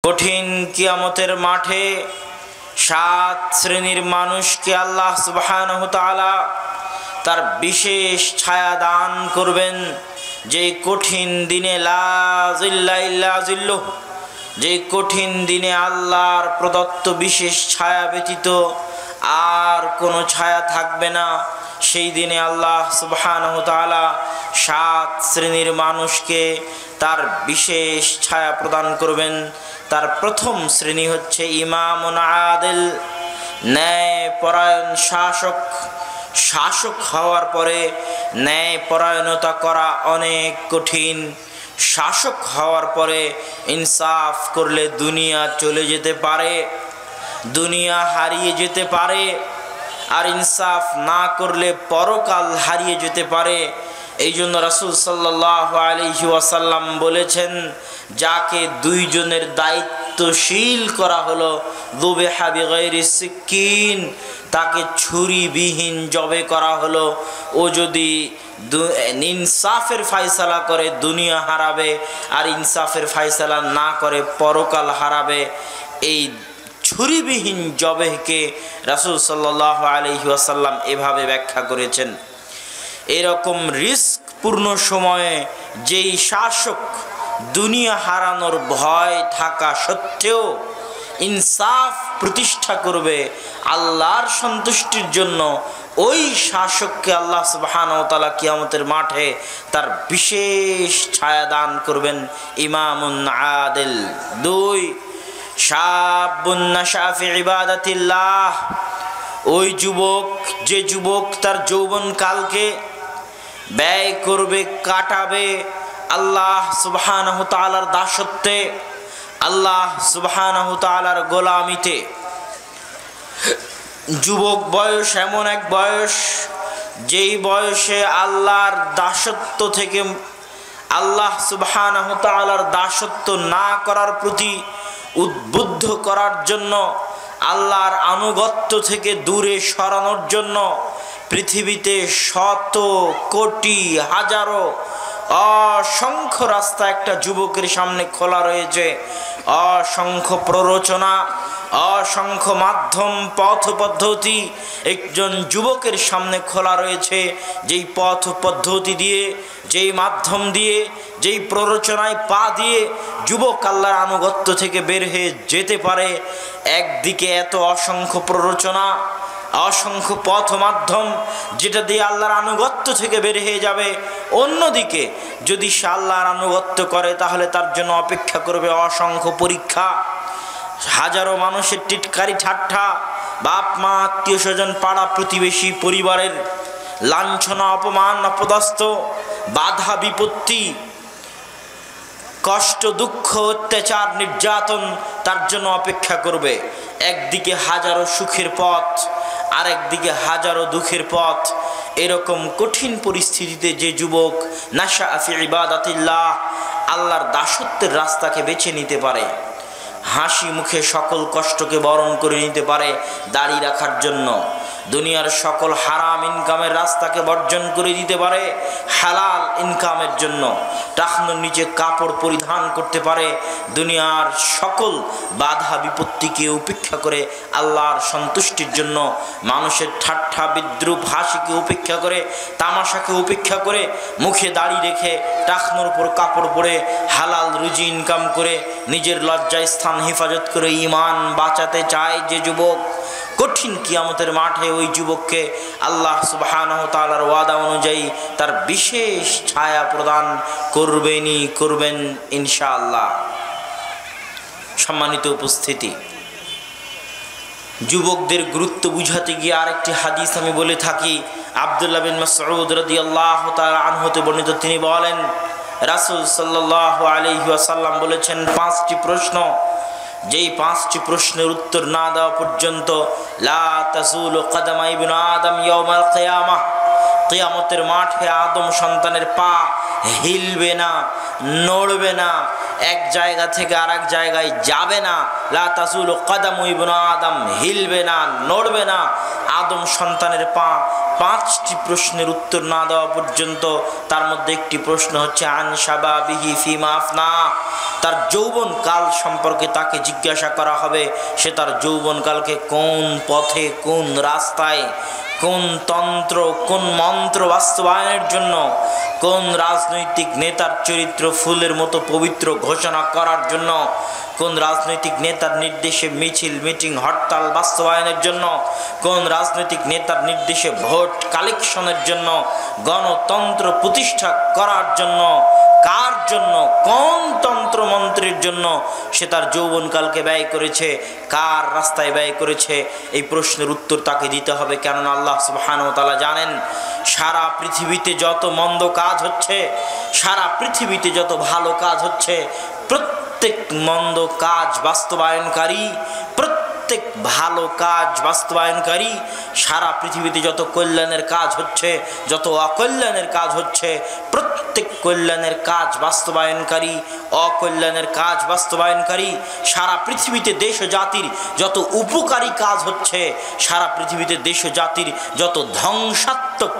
কঠিন কিয়ামতের মাঠে সাত শ্রেণীর মানুষকে আল্লাহ সুবহানাহু তাআলা তার বিশেষ ছায়া দান করবেন। যে কঠিন দিনে লা জিল্লা ইল্লা জিল্লুহ, যে কঠিন দিনে আল্লাহর প্রদত্ত বিশেষ ছায়া ব্যতীত আর কোনো ছায়া থাকবে না। সেই দিনে আল্লাহ সুবহানাহু তাআলা সাত শ্রেণীর মানুষকে তার বিশেষ ছায়া প্রদান করবেন। তার প্রথম শ্রেণী হচ্ছে ইমামুন আদিল, ন্যায়পরায়ণ শাসক। শাসক হওয়ার পরে ন্যায়পরায়ণতা করা অনেক কঠিন। শাসক হওয়ার পরে ইনসাফ করলে দুনিয়া চলে যেতে পারে, দুনিয়া হারিয়ে যেতে পারে, আর ইনসাফ না করলে পরকাল হারিয়ে যেতে পারে। এই জন্য রাসূল সাল্লাল্লাহু আলাইহি ওয়াসাল্লাম বলেছেন, যাকে দুইজনের দায়িত্বশীল করা হলো যুবিহা বিগাইরি সিকিন, তাকে ছুরিবিহীন জবে করা হলো। ও যদি ইনসাফের ফায়সালা করে দুনিয়া হারাবে, আর ইনসাফের ফায়সালা না করে পরকাল হারাবে। এই ছুরিবিহীন জবেহকে রাসূল সাল্লাল্লাহু আলাইহি ওয়াসাল্লাম এভাবে ব্যাখ্যা করেছেন। এরকম রিস্কপূর্ণ সময়ে যেই শাসক দুনিয়া হারানোর ভয় থাকা সত্ত্বেও ইনসাফ প্রতিষ্ঠা করবে আল্লাহর সন্তুষ্টির জন্য, ওই শাসককে আল্লাহ সুবহানাহু ওয়া তাআলা কিয়ামতের মাঠে তার বিশেষ ছায়া দান করবেন। ইমামুন আদিল। দুই, শাবুন নাশা ফি ইবাদাতিল্লাহ। ওই যুবক, যে যুবক তার যৌবনকালকে ব্যয় করবে, কাটাবে আল্লাহ সুবহানাহু তাআলার দাসত্বে, আল্লাহ সুবহানাহু তাআলার গোলামিতে। যুবক বয়স এমন এক বয়স, যেই বয়সে আল্লাহর দাসত্ব থেকে, আল্লাহ সুবহানাহু তাআলার দাসত্ব না করার প্রতি উদ্বুদ্ধ করার জন্য, আল্লাহর আনুগত্য থেকে দূরে সরানোর জন্য পৃথিবীতে শত কোটি হাজারো অসংখ্য রাস্তা একটা যুবকের সামনে খোলা রয়েছে। অসংখ্য প্ররোচনা, অসংখ্য মাধ্যম, পথ পদ্ধতি একজন যুবকের সামনে খোলা রয়েছে। যেই পথ পদ্ধতি দিয়ে, যেই মাধ্যম দিয়ে, যেই প্ররোচনায় পা দিয়ে যুবক আল্লাহর আনুগত্য থেকে বের হয়ে যেতে পারে। একদিকে এত অসংখ্য প্ররোচনা, অসংখ্য পথ মাধ্যম যেটা দিয়ে আল্লাহর আনুগত্য থেকে বের হয়ে যাবে, অন্যদিকে যদি সে আল্লাহর আনুগত্য করে তাহলে তার জন্য অপেক্ষা করবে অসংখ্য পরীক্ষা, হাজারো মানুষের টিটকারি ঠাট্টা, বাপ মা, আত্মীয় স্বজন, পাড়া প্রতিবেশী, পরিবারের লাঞ্ছনা, অপমান, অপদস্থ, বাধা বিপত্তি, কষ্ট, দুঃখ, অত্যাচার, নির্যাতন তার জন্য অপেক্ষা করবে। একদিকে হাজারো সুখের পথ, আরেকদিকে হাজারো দুঃখের পথ। এরকম কঠিন পরিস্থিতিতে যে যুবক নাশা ফি ইবাদাতিল্লাহ, আল্লাহর দাসত্বের রাস্তাকে বেছে নিতে পারে, হাসি মুখে সকল কষ্টকে বরণ করে নিতে পারে দাড়ি রাখার জন্য, দুনিয়ার সকল হারাম ইনকামের রাস্তাকে বর্জন করে দিতে পারে হালাল ইনকামের জন্য, টাকনোর নিচে কাপড় পরিধান করতে পারে, দুনিয়ার সকল বাধা বিপত্তিকে উপেক্ষা করে আল্লাহর সন্তুষ্টির জন্য, মানুষের ঠাট্টা বিদ্রুপ হাসিকে উপেক্ষা করে, তামাশাকে উপেক্ষা করে, মুখে দাড়ি রেখে টাকনোর উপর কাপড় পরে হালাল রুজি ইনকাম করে নিজের লজ্জা স্থান হেফাজত করে ঈমান বাঁচাতে চায় যে যুবক, কঠিন কিয়ামতের মাঠে ওই যুবককে আল্লাহ সুবহানাহু ওয়া তাআলার ওয়াদা অনুযায়ী তার বিশেষ ছায়া প্রদান করবেন ইনশাআল্লাহ। সম্মানিত উপস্থিতি, যুবকদের গুরুত্ব বুঝাতে গিয়ে আরেকটি হাদিস আমি বলে থাকি। আব্দুল্লাহ বিন মাসউদ রাদিয়াল্লাহু তাআলা আনহু হতে বর্ণিত, তিনি বলেন রাসূল সাল্লাল্লাহু আলাইহি ওয়াসাল্লাম বলেছেন, 5টি প্রশ্ন, যেই 5টি প্রশ্নের উত্তর না দেওয়া পর্যন্ত লা তাজুলু কদমা ইবনে আদম ইয়াউমাল কিয়ামাহ, কিয়ামতের মাঠে আদম সন্তানের পা হিলবে না, নড়বে না, এক জায়গা থেকে আরেক জায়গায় যাবে না। লা তাজুলু কদমু ইবনে আদম, হিলবে না, নড়বে না আদম সন্তানের পা। 5টি প্রশ্নের উত্তর না দেওয়া পর্যন্ত। তার মধ্যে একটি প্রশ্ন হচ্ছে আন শাবাবিহি ফিমা আফনা, তার যৌবনকাল সম্পর্কে তাকে জিজ্ঞাসা করা হবে সে তার যৌবনকালকে কোন পথে, কোন রাস্তায়, কোন তন্ত্র, কোন মন্ত্র বাস্তবায়নের জন্য, কোন রাজনৈতিক নেতার চরিত্র ফুলের মতো পবিত্র ঘোষণা করার জন্য, কোন রাজনৈতিক নেতার নির্দেশে মিছিল, মিটিং, হরতাল বাস্তবায়নের জন্য, কোন রাজনৈতিক নেতার নির্দেশে ভোট কালেকশনের জন্য, গণতন্ত্র প্রতিষ্ঠা করার জন্য, কার জন্য, কোন তন্ত্রমন্ত্রের জন্য সে তার যৌবনকালকে ব্যয় করেছে, কার রাস্তায় ব্যয় করেছে, এই প্রশ্নের উত্তর তাকে দিতে হবে। কেননা আল্লাহ সুবহানাহু ওয়া তাআলা জানেন সারা পৃথিবীতে যত মন্দ কাজ হচ্ছে, সারা পৃথিবীতে যত ভালো কাজ হচ্ছে, প্রত্যেক মন্দ কাজ বাস্তবায়নকারী, প্রত্যেক ভালো কাজ বাস্তবায়নকারী, সারা পৃথিবীতে যত কল্যাণের কাজ হচ্ছে, যত অকল্যাণের কাজ হচ্ছে, প্রত্যেক কল্যাণের কাজ বাস্তবায়নকারী, অকল্যাণের কাজ বাস্তবায়নকারী, সারা পৃথিবীতে দেশ ও জাতির যত উপকারী কাজ হচ্ছে, সারা পৃথিবীতে দেশ ও জাতির যত ধ্বংসাত্মক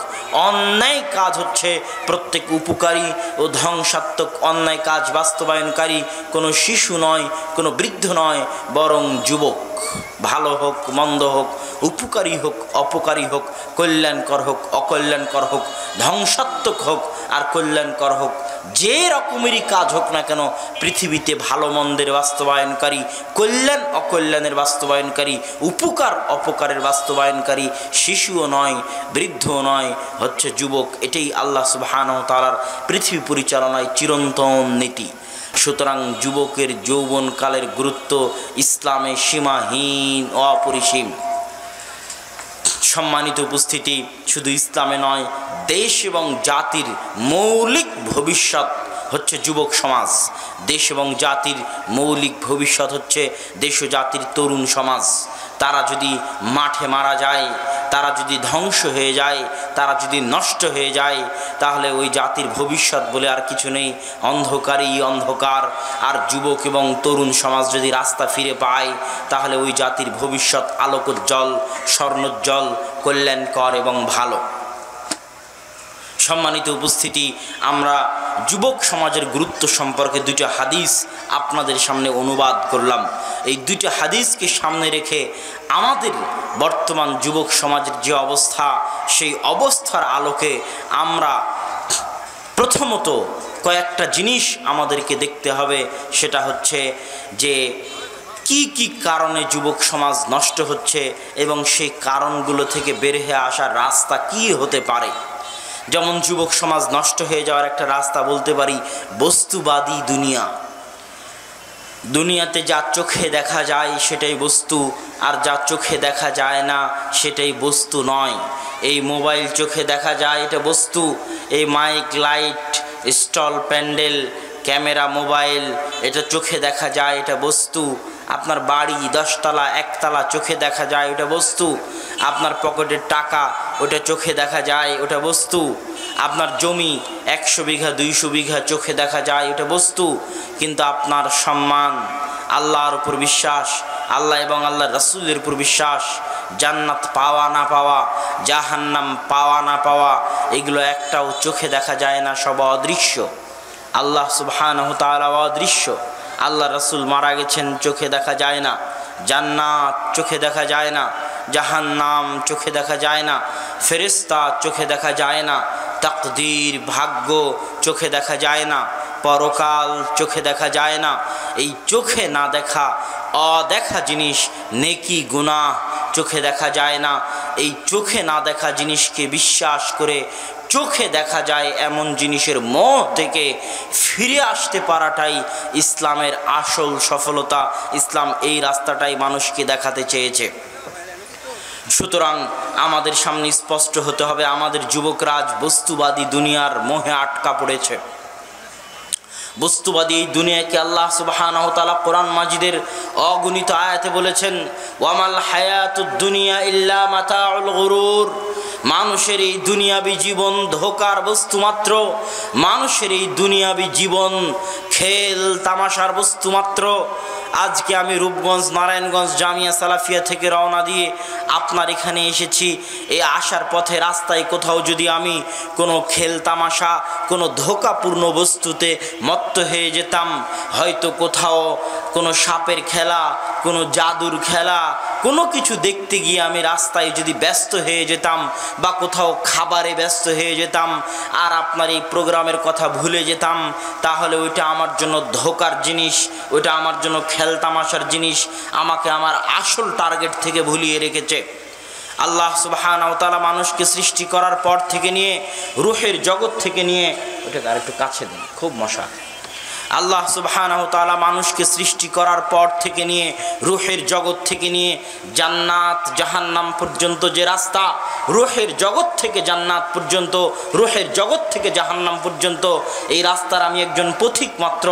অন্যায় কাজ হচ্ছে, প্রত্যেক উপকারী ও ধ্বংসাত্মক অন্যায় কাজ বাস্তবায়নকারী কোনো শিশু নয়, কোনো বৃদ্ধ নয়, বরং যুবক। ভালো হোক, মন্দ হোক, উপকারী হোক, অপকারী হোক, কল্যাণকর হোক, অকল্যাণকর হোক, ধ্বংসাত্মক হোক আর কল্যাণকর হোক, যে রকমেরই কাজ হোক না কেন, পৃথিবীতে ভালো মন্দের বাস্তবায়নকারী, কল্যাণ অকল্যাণের বাস্তবায়নকারী, উপকার অপকারের বাস্তবায়নকারী শিশুও নয়, বৃদ্ধও নয়, হচ্ছে যুবক। এটাই আল্লাহ সুবহানাহু ওয়া তাআলার পৃথিবী পরিচালনায় চিরন্তন নীতি। সুতরাং যুবকের যৌবনকালের গুরুত্ব ইসলামে সীমাহীন, অপরিসীম। সম্মানিত উপস্থিতি, শুধু ইসলামে নয়, দেশ এবং জাতির মৌলিক ভবিষ্যৎ হচ্ছে যুবক সমাজ। দেশ এবং জাতির মৌলিক ভবিষ্যৎ হচ্ছে দেশ ও জাতির তরুণ সমাজ। তারা যদি মাঠে মারা যায়, তারা যদি ধ্বংস হয়ে যায়, তারা যদি নষ্ট হয়ে যায়, তাহলে ওই জাতির ভবিষ্যৎ বলে আর কিছু নেই, অন্ধকারই অন্ধকার। আর যুবক এবং তরুণ সমাজ যদি রাস্তা ফিরে পায়, তাহলে ওই জাতির ভবিষ্যৎ আলোকোজ্জ্বল, স্বর্ণোজ্জ্বল, কল্যাণকর এবং ভালো। সম্মানিত উপস্থিতি, আমরা যুবক সমাজের গুরুত্ব সম্পর্কে দুইটা হাদিস আপনাদের সামনে অনুবাদ করলাম। এই দুইটা হাদিসকে সামনে রেখে আমাদের বর্তমান যুবক সমাজের যে অবস্থা, সেই অবস্থার আলোকে আমরা প্রথমত কয়েকটা জিনিস আমাদেরকে দেখতে হবে। সেটা হচ্ছে যে কি কি কারণে যুবক সমাজ নষ্ট হচ্ছে এবং সেই কারণগুলো থেকে বের হয়ে আসার রাস্তা কি হতে পারে। যেমন যুবক সমাজ নষ্ট হয়ে যাওয়ার একটা রাস্তা বলতে পারি বস্তুবাদী দুনিয়া। দুনিয়াতে যা চোখে দেখা যায় সেটাই বস্তু, আর যা চোখে দেখা যায় না সেটাই বস্তু নয়। এই মোবাইল চোখে দেখা যায়, এটা বস্তু। এই mic, light, stall, pandal, camera, mobile, এটা চোখে দেখা যায়, এটা বস্তু। আপনার বাড়ি 10 তলা 1 তলা চোখে দেখা যায়, ওটা বস্তু। আপনার পকেটের টাকা, ওটা চোখে দেখা যায়, ওটা বস্তু। আপনার জমি 100 বিঘা 200 বিঘা চোখে দেখা যায়, ওটা বস্তু। কিন্তু আপনার সম্মান, আল্লাহর উপর বিশ্বাস, আল্লাহ এবং আল্লাহর রাসূলের উপর বিশ্বাস, জান্নাত পাওয়া না পাওয়া, জাহান্নাম পাওয়া না পাওয়া, এগুলো একটাও চোখে দেখা যায় না, সব অদৃশ্য। আল্লাহ সুবহানাহু ওয়া তাআলা অদৃশ্য, আল্লাহ রাসূল মারা গেছেন, চোখে দেখা যায় না। জান্নাত চোখে দেখা যায় না, জাহান্নাম চোখে দেখা যায় না, ফেরেশতা চোখে দেখা যায় না, তাকদীর ভাগ্য চোখে দেখা যায় না, পরকাল চোখে দেখা যায় না। এই চোখে না দেখা অদেখা জিনিস, নেকি গুনাহ চোখে দেখা যায় না। এই চোখে না দেখা জিনিসকে বিশ্বাস করে চোখে দেখা যায় এমন জিনিসের মোহ থেকে ফিরে আসতে পারাটাই ইসলামের আসল সফলতা। ইসলাম এই রাস্তাটাই মানুষকে দেখাতে চেয়েছে। সুতরাং আমাদের সামনে স্পষ্ট হতে হবে, আমাদের যুবকরা আজ বস্তুবাদী দুনিয়ার মোহে আটকা পড়েছে। বস্তুবাদী এই দুনিয়াকে আল্লাহ সুবহানাহু ওয়া তাআলা কোরআন মাজিদের অগণিত আয়াতে বলেছেন, ওয়ামাল হায়াতুদ দুনিয়া ইল্লা মাতাউল গুরুর। মানুষের এই দুনিয়াবি জীবন ধোঁকার বস্তু মাত্র। মানুষের এই দুনিয়াবি জীবন খেল তামাশার বস্তু মাত্র। আজকে আমি রূপগঞ্জ নারায়ণগঞ্জ জামিয়া সালাফিয়া থেকে রওনা দিয়ে আপনার এখানে এসেছি। এই আসার পথে রাস্তায় কোথাও যদি আমি কোনো খেল তামাশা, কোনো ধোঁকাপূর্ণ বস্তুতে মত্ত হয়ে যেতাম, হয়তো কোথাও কোনো সাপের খেলা, কোনো জাদুর খেলা, কোনো কিছু দেখতে গিয়ে আমি রাস্তায় যদি ব্যস্ত হয়ে যেতাম বা কোথাও খাবারে ব্যস্ত হয়ে যেতাম আর আপনার এই প্রোগ্রামের কথা ভুলে যেতাম, তাহলে ওইটা আমার জন্য ধোঁকার জিনিস, ওইটা আমার জন্য খেল তামাশার জিনিস, আমাকে আমার আসল টার্গেট থেকে ভুলিয়ে রেখেছে। আল্লাহ সুবহানাহু ওয়া তাআলা মানুষকে সৃষ্টি করার পর থেকে নিয়ে, রূহের জগৎ থেকে নিয়ে, ওটাকে আরেকটু কাছে দিন, খুব মশা। আল্লাহ সুবহানাহু ওয়া তাআলা মানুষকে সৃষ্টি করার পর থেকে নিয়ে, রূহের জগৎ থেকে নিয়ে জান্নাত জাহান্নাম পর্যন্ত যে রাস্তা, রূহের জগৎ থেকে জান্নাত পর্যন্ত, রূহের জগৎ থেকে জাহান্নাম পর্যন্ত, এই রাস্তার আমি একজন পথিক মাত্র।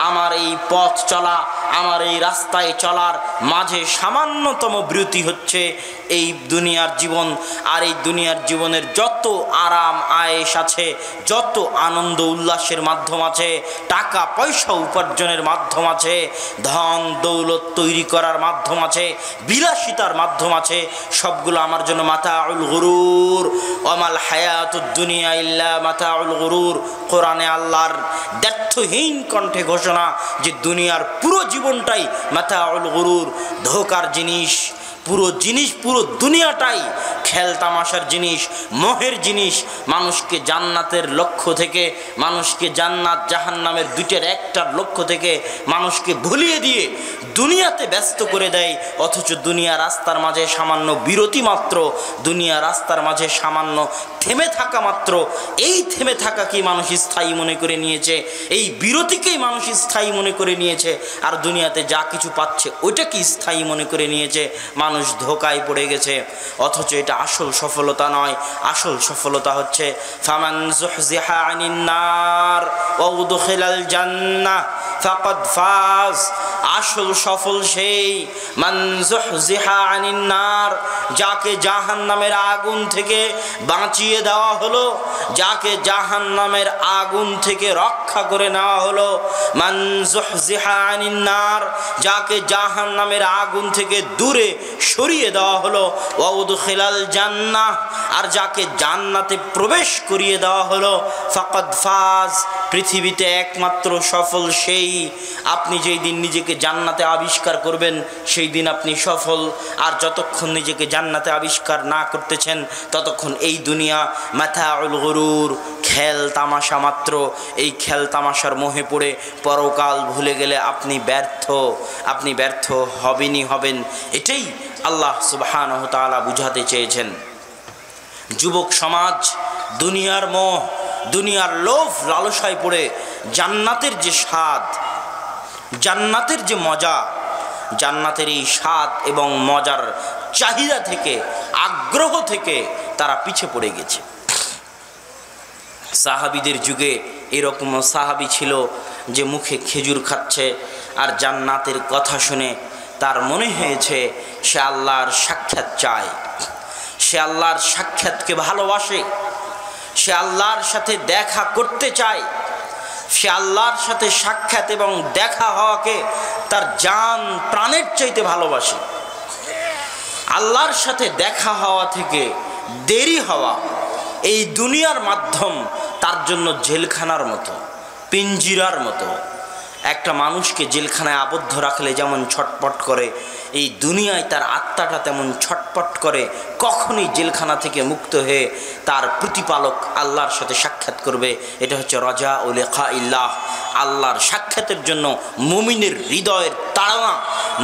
আমার এই পথ চলা, আমার এই রাস্তায় চলার মাঝে সামান্যতম বিরতি হচ্ছে এই দুনিয়ার জীবন। আর এই দুনিয়ার জীবনের যত আরাম আয়েশ আছে, যত আনন্দ উল্লাসের মাধ্যম আছে, টাকা পয়সা উপার্জনের মাধ্যম আছে, ধন দৌলত তৈরি করার মাধ্যম আছে, বিলাসিতার মাধ্যম আছে, সবগুলো আমার জন্য মাতাউল গুরুর। ওয়ামাল হায়াতুদ দুনিয়া ইল্লা মাতাউল গুরুর। কোরআনে আল্লাহর দ্ব্যর্থহীন কণ্ঠে ঘোষণা যে দুনিয়ার পুরো জীবনটাই মাতাউল গুরুর, ধোঁকার জিনিস। পুরো জিনিস, পুরো দুনিয়াটাই খেল তামাশার জিনিস, মোহের জিনিস। মানুষকে জান্নাতের লক্ষ্য থেকে, মানুষকে জান্নাত জাহান্নামের দুইটার একটার লক্ষ্য থেকে মানুষকে ভুলিয়ে দিয়ে দুনিয়াতে ব্যস্ত করে দেয়। অথচ দুনিয়া রাস্তার মাঝে সামান্য বিরতি মাত্র, দুনিয়া রাস্তার মাঝে সামান্য থেমে থাকা মাত্র। এই থেমে থাকাকেই মানুষ স্থায়ী মনে করে নিয়েছে, এই বিরতিকেই মানুষ স্থায়ী মনে করে নিয়েছে। আর দুনিয়াতে যা কিছু পাচ্ছে ওইটাকে স্থায়ী মনে করে নিয়েছে। মানুষ ধোঁকায় পড়ে গেছে। অথচ এটা আসল সফলতা নয়। আসল সফলতা হচ্ছে ফামান যুহজিহা আনিন নার ওয়া উদখিলাল জান্নাহ ফাকাদ ফাজ। আসল সফল সেই মান যুহজিহা আনিন নার, যাকে জাহান্নামের আগুন থেকে বাঁচিয়ে দেওয়া হলো, যাকে জাহান্নামের আগুন থেকে রক্ষা করে নেওয়া হলো। মান যুহজিহা আনিন নার, যাকে জাহান্নামের আগুন থেকে দূরে সরিয়ে দেওয়া হলো। ওয়া উদখিলাল জান্নাহ, আর যাকে জান্নাতে প্রবেশ করিয়ে দেওয়া হলো। ফাকাদ ফাজ, পৃথিবীতে একমাত্র সফল সেই। আপনি যেই দিন নিজেকে জান্নাতে আবিষ্কার করবেন সেই দিন আপনি সফল। আর যতক্ষণ নিজেকে জান্নাতে আবিষ্কার না করতেছেন ততক্ষণ এই দুনিয়া মাতাউল গুরুর, খেল তামাশা মাত্র। এই খেল তামাশার মোহে পড়ে পরকাল ভুলে গেলে আপনি ব্যর্থ হবেনই হবেন। এটাই আল্লাহ সুবহানাহু ওয়া তাআলা বুঝাতে চেয়েছেন। যুবক সমাজ দুনিয়ার মোহ, দুনিয়ার লোভ লালসায় পড়ে জান্নাতের যে স্বাদ, জান্নাতের যে মজা, জান্নাতের এই স্বাদ এবং মজার চাহিদা থেকে, আগ্রহ থেকে তারা পিছে পড়ে গেছে। সাহাবীদের যুগে এরকম সাহাবী ছিল যে মুখে খেজুর খাচ্ছে আর জান্নাতের কথা শুনে তার মনে হয়েছে সে আল্লাহর সাক্ষাৎ চায়, সে আল্লাহর সাক্ষাৎকে ভালোবাসে, সে আল্লাহর সাথে দেখা করতে চায়, সে আল্লাহর সাথে সাক্ষাৎ এবং দেখা হওয়াকে তার জান প্রাণের চাইতে ভালোবাসে। আল্লাহর সাথে দেখা হওয়া থেকে দেরি হওয়া এই দুনিয়ার মাধ্যম তার জন্য জেলখানার মতো, পিঞ্জিরার মতো। একটা মানুষকে জেলখানায় আবদ্ধ রাখলে যেমন ছটপট করে, এই দুনিয়ায় তার আত্মাটা তেমন ছটপট করে। কখনই জেলখানা থেকে মুক্ত হয়ে তার প্রতিপালক আল্লাহর সাথে সাক্ষাৎ করবে। এটা হচ্ছে রজা ও লিকা ইল্লাহ, আল্লাহর সাক্ষাতের জন্য মুমিনের হৃদয়ের তাড়না,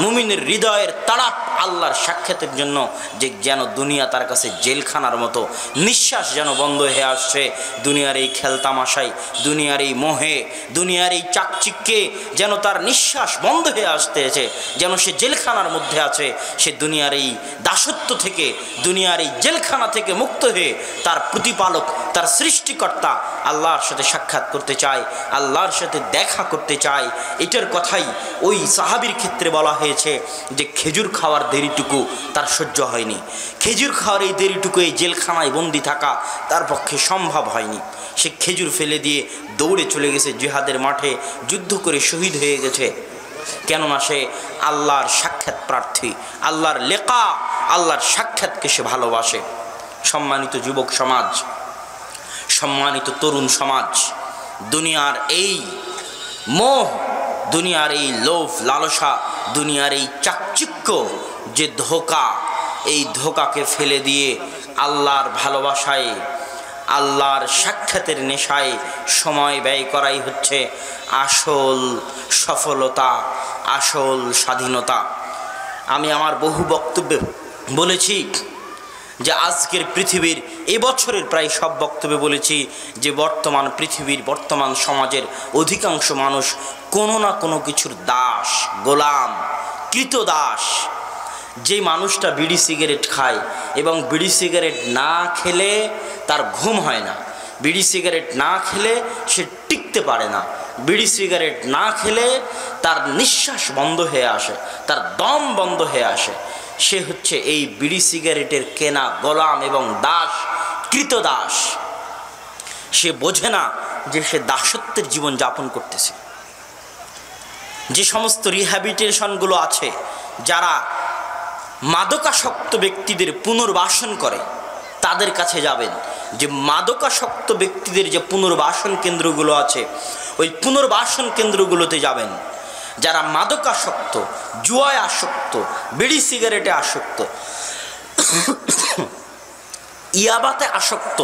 মুমিনের হৃদয়ের তাড়াপ আল্লাহর সাক্ষাতের জন্য। যে যেন দুনিয়া তার কাছে জেলখানার মতো, নিঃশ্বাস যেন বন্ধ হয়ে আসছে দুনিয়ার এই খেলতামাশায়, দুনিয়ার এই মোহে, দুনিয়ার এই চাকচিক্যে যেন তার নিঃশ্বাস বন্ধ হয়ে আসতেছে, যেন সে জেলখানার মধ্যে আছে। সে দুনিয়ার এই দাসত্ব থেকে, দুনিয়ার এই জেলখানা থেকে মুক্ত হয়ে তার প্রতিপালক, তার সৃষ্টিকর্তা আল্লাহর সাথে সাক্ষাৎ করতে চায়, আল্লাহর সাথে দেখা করতে চায়। এটার কথাই ওই সাহাবীর ক্ষেত্রে বলা হয়েছে যে খেজুর খাওয়ার দেরিটুকু তার সহ্য হয়নি, খেজুর খাওয়ার এই দেরিটুকু, এই জেলখানায় বন্দি থাকা তার পক্ষে সম্ভব হয়নি। সে খেজুর ফেলে দিয়ে দৌড়ে চলে গেছে জিহাদের মাঠে, যুদ্ধ করে শহীদ হয়ে গেছে। কেননা সে আল্লাহর সাক্ষাৎ প্রার্থী, আল্লাহর লেখা, আল্লাহর সাক্ষাৎকে সে ভালোবাসে। সম্মানিত যুবক সমাজ, সম্মানিত তরুণ সমাজ, দুনিয়ার এই মোহ, দুনিয়ার এই লোভ লালসা, দুনিয়ার এই চাকচিক্য যে ধোঁকা, এই ধোঁকাকে ফেলে দিয়ে আল্লাহর ভালোবাসায়, আল্লাহর সাক্ষাতের নেশায় সময় ব্যয় করাই হচ্ছে আসল সফলতা, আসল স্বাধীনতা। আমি আমার বহু বক্তব্যে বলেছি যে আজকের পৃথিবীর, এবছরের প্রায় সব বক্তব্যে বলেছি যে বর্তমান পৃথিবীর, বর্তমান সমাজের অধিকাংশ মানুষ কোনো না কোনো কিছুর দাস, গোলাম, কৃতদাস। যে মানুষটা বিড়ি সিগারেট খায় এবং বিড়ি সিগারেট না খেলে তার ঘুম হয় না, বিড়ি সিগারেট না খেলে সে টিকতে পারে না, বিড়ি সিগারেট না খেলে তার নিঃশ্বাস বন্ধ হয়ে আসে, তার দম বন্ধ হয়ে আসে, সে হচ্ছে এই বিড়ি সিগারেটের কেনা গোলাম এবং দাস, কৃতদাস। সে বোঝে না যে সে দাসত্বের জীবন যাপন করতেছে। যে সমস্ত রিহ্যাবিলিটেশনগুলো আছে, যারা মাদকাসক্ত ব্যক্তিদের পুনর্বাসন করে, তাদের কাছে যাবেন। যে মাদকাসক্ত ব্যক্তিদের যে পুনর্বাসন কেন্দ্রগুলো আছে, ওই পুনর্বাসন কেন্দ্রগুলোতে যাবেন। যারা মাদকাসক্ত, জুয়ায় আসক্ত, বিড়ি সিগারেটে আসক্ত, ইয়াবাতে আসক্ত,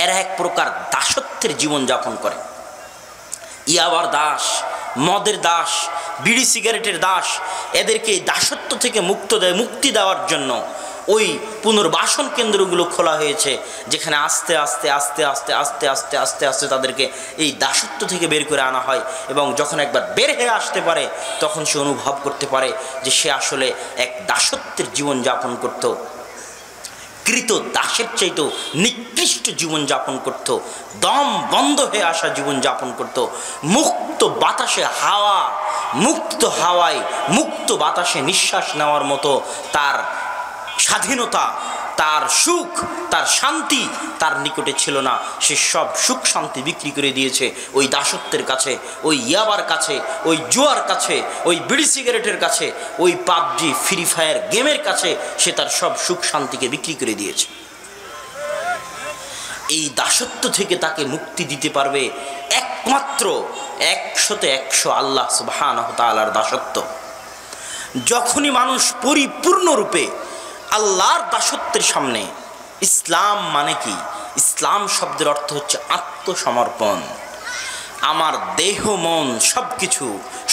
এরা এক প্রকার দাসত্বের জীবন যাপন করে। ইয়াবার দাস, মদের দাস, বিড়ি সিগারেটের দাস, এদেরকে এই দাসত্ব থেকে মুক্তি দেওয়ার জন্য ওই পুনর্বাসন কেন্দ্রগুলো খোলা হয়েছে, যেখানে আস্তে আস্তে আস্তে আস্তে আস্তে আস্তে আস্তে আস্তে তাদেরকে এই দাসত্ব থেকে বের করে আনা হয়। এবং যখন একবার বের হয়ে আসতে পারে, তখন সে অনুভব করতে পারে যে সে আসলে এক দাসত্বের জীবন যাপন করত, কৃত দাসের চাইতেও নিকৃষ্ট জীবন যাপন করত, দম বন্ধ হয়ে আসা জীবন যাপন করত। মুক্ত বাতাসে হাওয়া, মুক্ত হাওয়ায়, মুক্ত বাতাসে নিঃশ্বাস নেওয়ার মতো তার স্বাধীনতা, তার সুখ, তার শান্তি তার নিকটে ছিল না। সে সব সুখ শান্তি বিক্রি করে দিয়েছে ওই দাসত্বের কাছে, ওই ইয়াবার কাছে, ওই জুয়ার কাছে, ওই বিড়ি সিগারেটের কাছে, ওই পাবজি ফ্রি ফায়ার গেমের কাছে সে তার সব সুখ শান্তিকে বিক্রি করে দিয়েছে। এই দাসত্ব থেকে তাকে মুক্তি দিতে পারবে একমাত্র 100% আল্লাহ সুবহানাহু ওয়া তাআলার দাসত্ব। যখনই মানুষ পরিপূর্ণরূপে আল্লাহর দাসত্বের সামনে, ইসলাম মানে কি? ইসলাম শব্দের অর্থ হচ্ছে আত্মসমর্পণ। আমার দেহ মন সব কিছু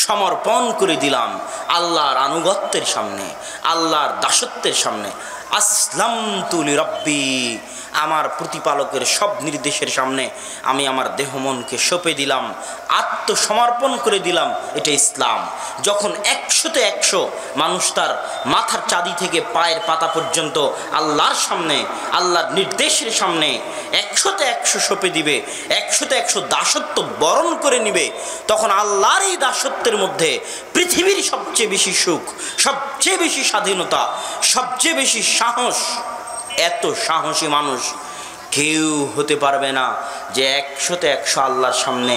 সমর্পণ করে দিলাম আল্লাহর আনুগত্যের সামনে, আল্লাহর দাসত্বের সামনে। আসলামতু লিরাব্বি, আমার প্রতিপালকের সব নির্দেশের সামনে আমি আমার দেহ মনকে সঁপে দিলাম, আত্মসমর্পণ করে দিলাম। এটা ইসলাম। যখন 100% মানুষ তার মাথার চাঁদি থেকে পায়ের পাতা পর্যন্ত আল্লাহর সামনে, আল্লাহর নির্দেশের সামনে 100% সঁপে দিবে, 100% দাসত্ব বরণ করে নিবে, তখন আল্লাহর এই দাসত্বের মধ্যে পৃথিবীর সবচেয়ে বেশি সুখ, সবচেয়ে বেশি স্বাধীনতা, সবচেয়ে বেশি সাহস। এত সাহসী মানুষ কেউ হতে পারবে না যে 100% আল্লাহর সামনে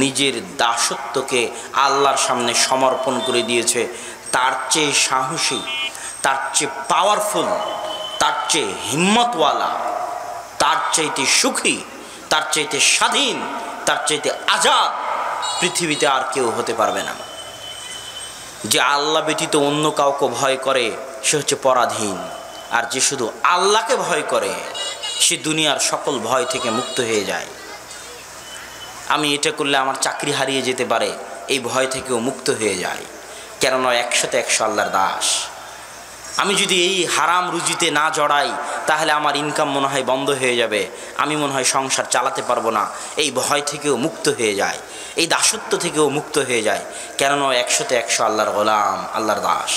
নিজের দাসত্বকে আল্লাহর সামনে সমর্পণ করে দিয়েছে। তার চেয়ে সাহসী, তার চেয়ে পাওয়ারফুল, তার চেয়ে হিম্মতওয়ালা, তার চাইতে সুখী, তার চাইতে স্বাধীন, তার চাইতে আজাদ পৃথিবীতে আর কেউ হতে পারবে না। যে আল্লাহ ব্যতীত অন্য কাউকে ভয় করে সে হচ্ছে পরাধীন, আর যে শুধু আল্লাহকে ভয় করে সে দুনিয়ার সকল ভয় থেকে মুক্ত হয়ে যায়। আমি এটা করলে আমার চাকরি হারিয়ে যেতে পারে, এই ভয় থেকেও মুক্ত হয়ে যায়, কেননা 100% আল্লাহর দাস। আমি যদি এই হারাম রুজিতে না জড়াই তাহলে আমার ইনকাম মনে হয় বন্ধ হয়ে যাবে, আমি মনে হয় সংসার চালাতে পারবো না, এই ভয় থেকেও মুক্ত হয়ে যায়, এই দাসত্ব থেকেও মুক্ত হয়ে যায়, কেননা 100% আল্লাহর গোলাম, আল্লাহর দাস।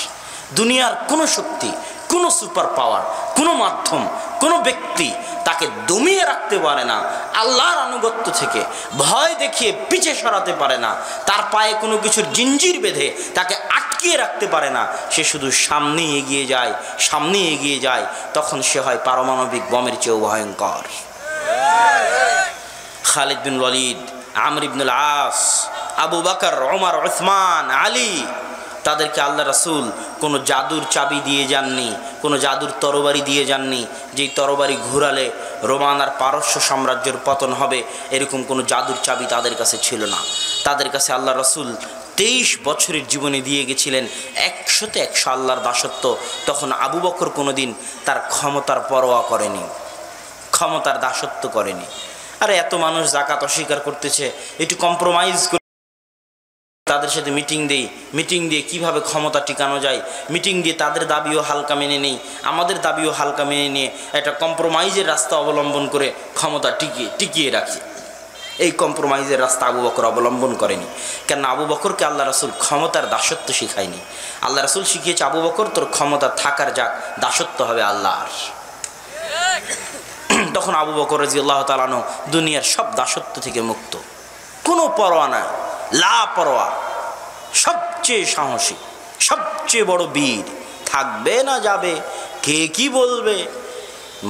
দুনিয়ার কোনো শক্তি, কোনো সুপার পাওয়ার, কোনো মাধ্যম, কোনো ব্যক্তি তাকে দমিয়ে রাখতে পারে না, আল্লাহর আনুগত্য থেকে ভয় দেখিয়ে পিছে সরাতে পারে না, তার পায়ে কোনো কিছুর জিঞ্জির বেঁধে তাকে আটকিয়ে রাখতে পারে না, সে শুধু সামনে এগিয়ে যায়, সামনে এগিয়ে যায়, তখন সে হয় পারমাণবিক বমের চেয়েও ভয়ঙ্কর। খালিদ বিন ওয়ালিদ, আমর ইবনুল আস, আবু বকর, ওমর, উসমান, আলী, তাদেরকে আল্লাহ রাসূল কোনো জাদুর চাবি দিয়ে যাননি, কোনো জাদুর তরবারি দিয়ে যাননি, যেই তরবারি ঘুরালে রোমান আর পারস্য সাম্রাজ্যের পতন হবে, এরকম কোনো জাদুর চাবি তাদের কাছে ছিল না। তাদের কাছে আল্লাহ রাসূল 23 বছরের জীবনে দিয়ে গেছিলেন 100 আল্লাহর দাসত্ব। তখন আবু বকর কোনোদিন তার ক্ষমতার পরোয়া করেনি, ক্ষমতার দাসত্ব করেনি। আরে এত মানুষ যাকাত অস্বীকার করতেছে, একটু কম্প্রোমাইজ করে তাদের সাথে মিটিং দিয়ে কিভাবে ক্ষমতা টিকানো যায়, মিটিং দিয়ে তাদের দাবিও হালকা মেনে নেই, আমাদের দাবিও হালকা মেনে নিয়ে একটা কম্প্রোমাইজের রাস্তা অবলম্বন করে ক্ষমতা টিকিয়ে রাখি। এই কম্প্রোমাইজের রাস্তা আবু বকর অবলম্বন করেনি। কেন? আবু বকরকে আল্লাহ রাসূল ক্ষমতার দাসত্ব শিখায়নি। আল্লাহ রাসূল শিখিয়েছে, আবু বকর তোর ক্ষমতা থাকার যাক, দাসত্ব হবে আল্লাহর। তখন আবু বকর রাদিয়াল্লাহু তাআলা আনহু দুনিয়ার সব দাসত্ব থেকে মুক্ত, কোনো পরোয়া নাই, লাপরোয়া, সবচেয়ে সাহসী, সবচেয়ে বড় বীর। থাকবে না যাবে, কে কি বলবে,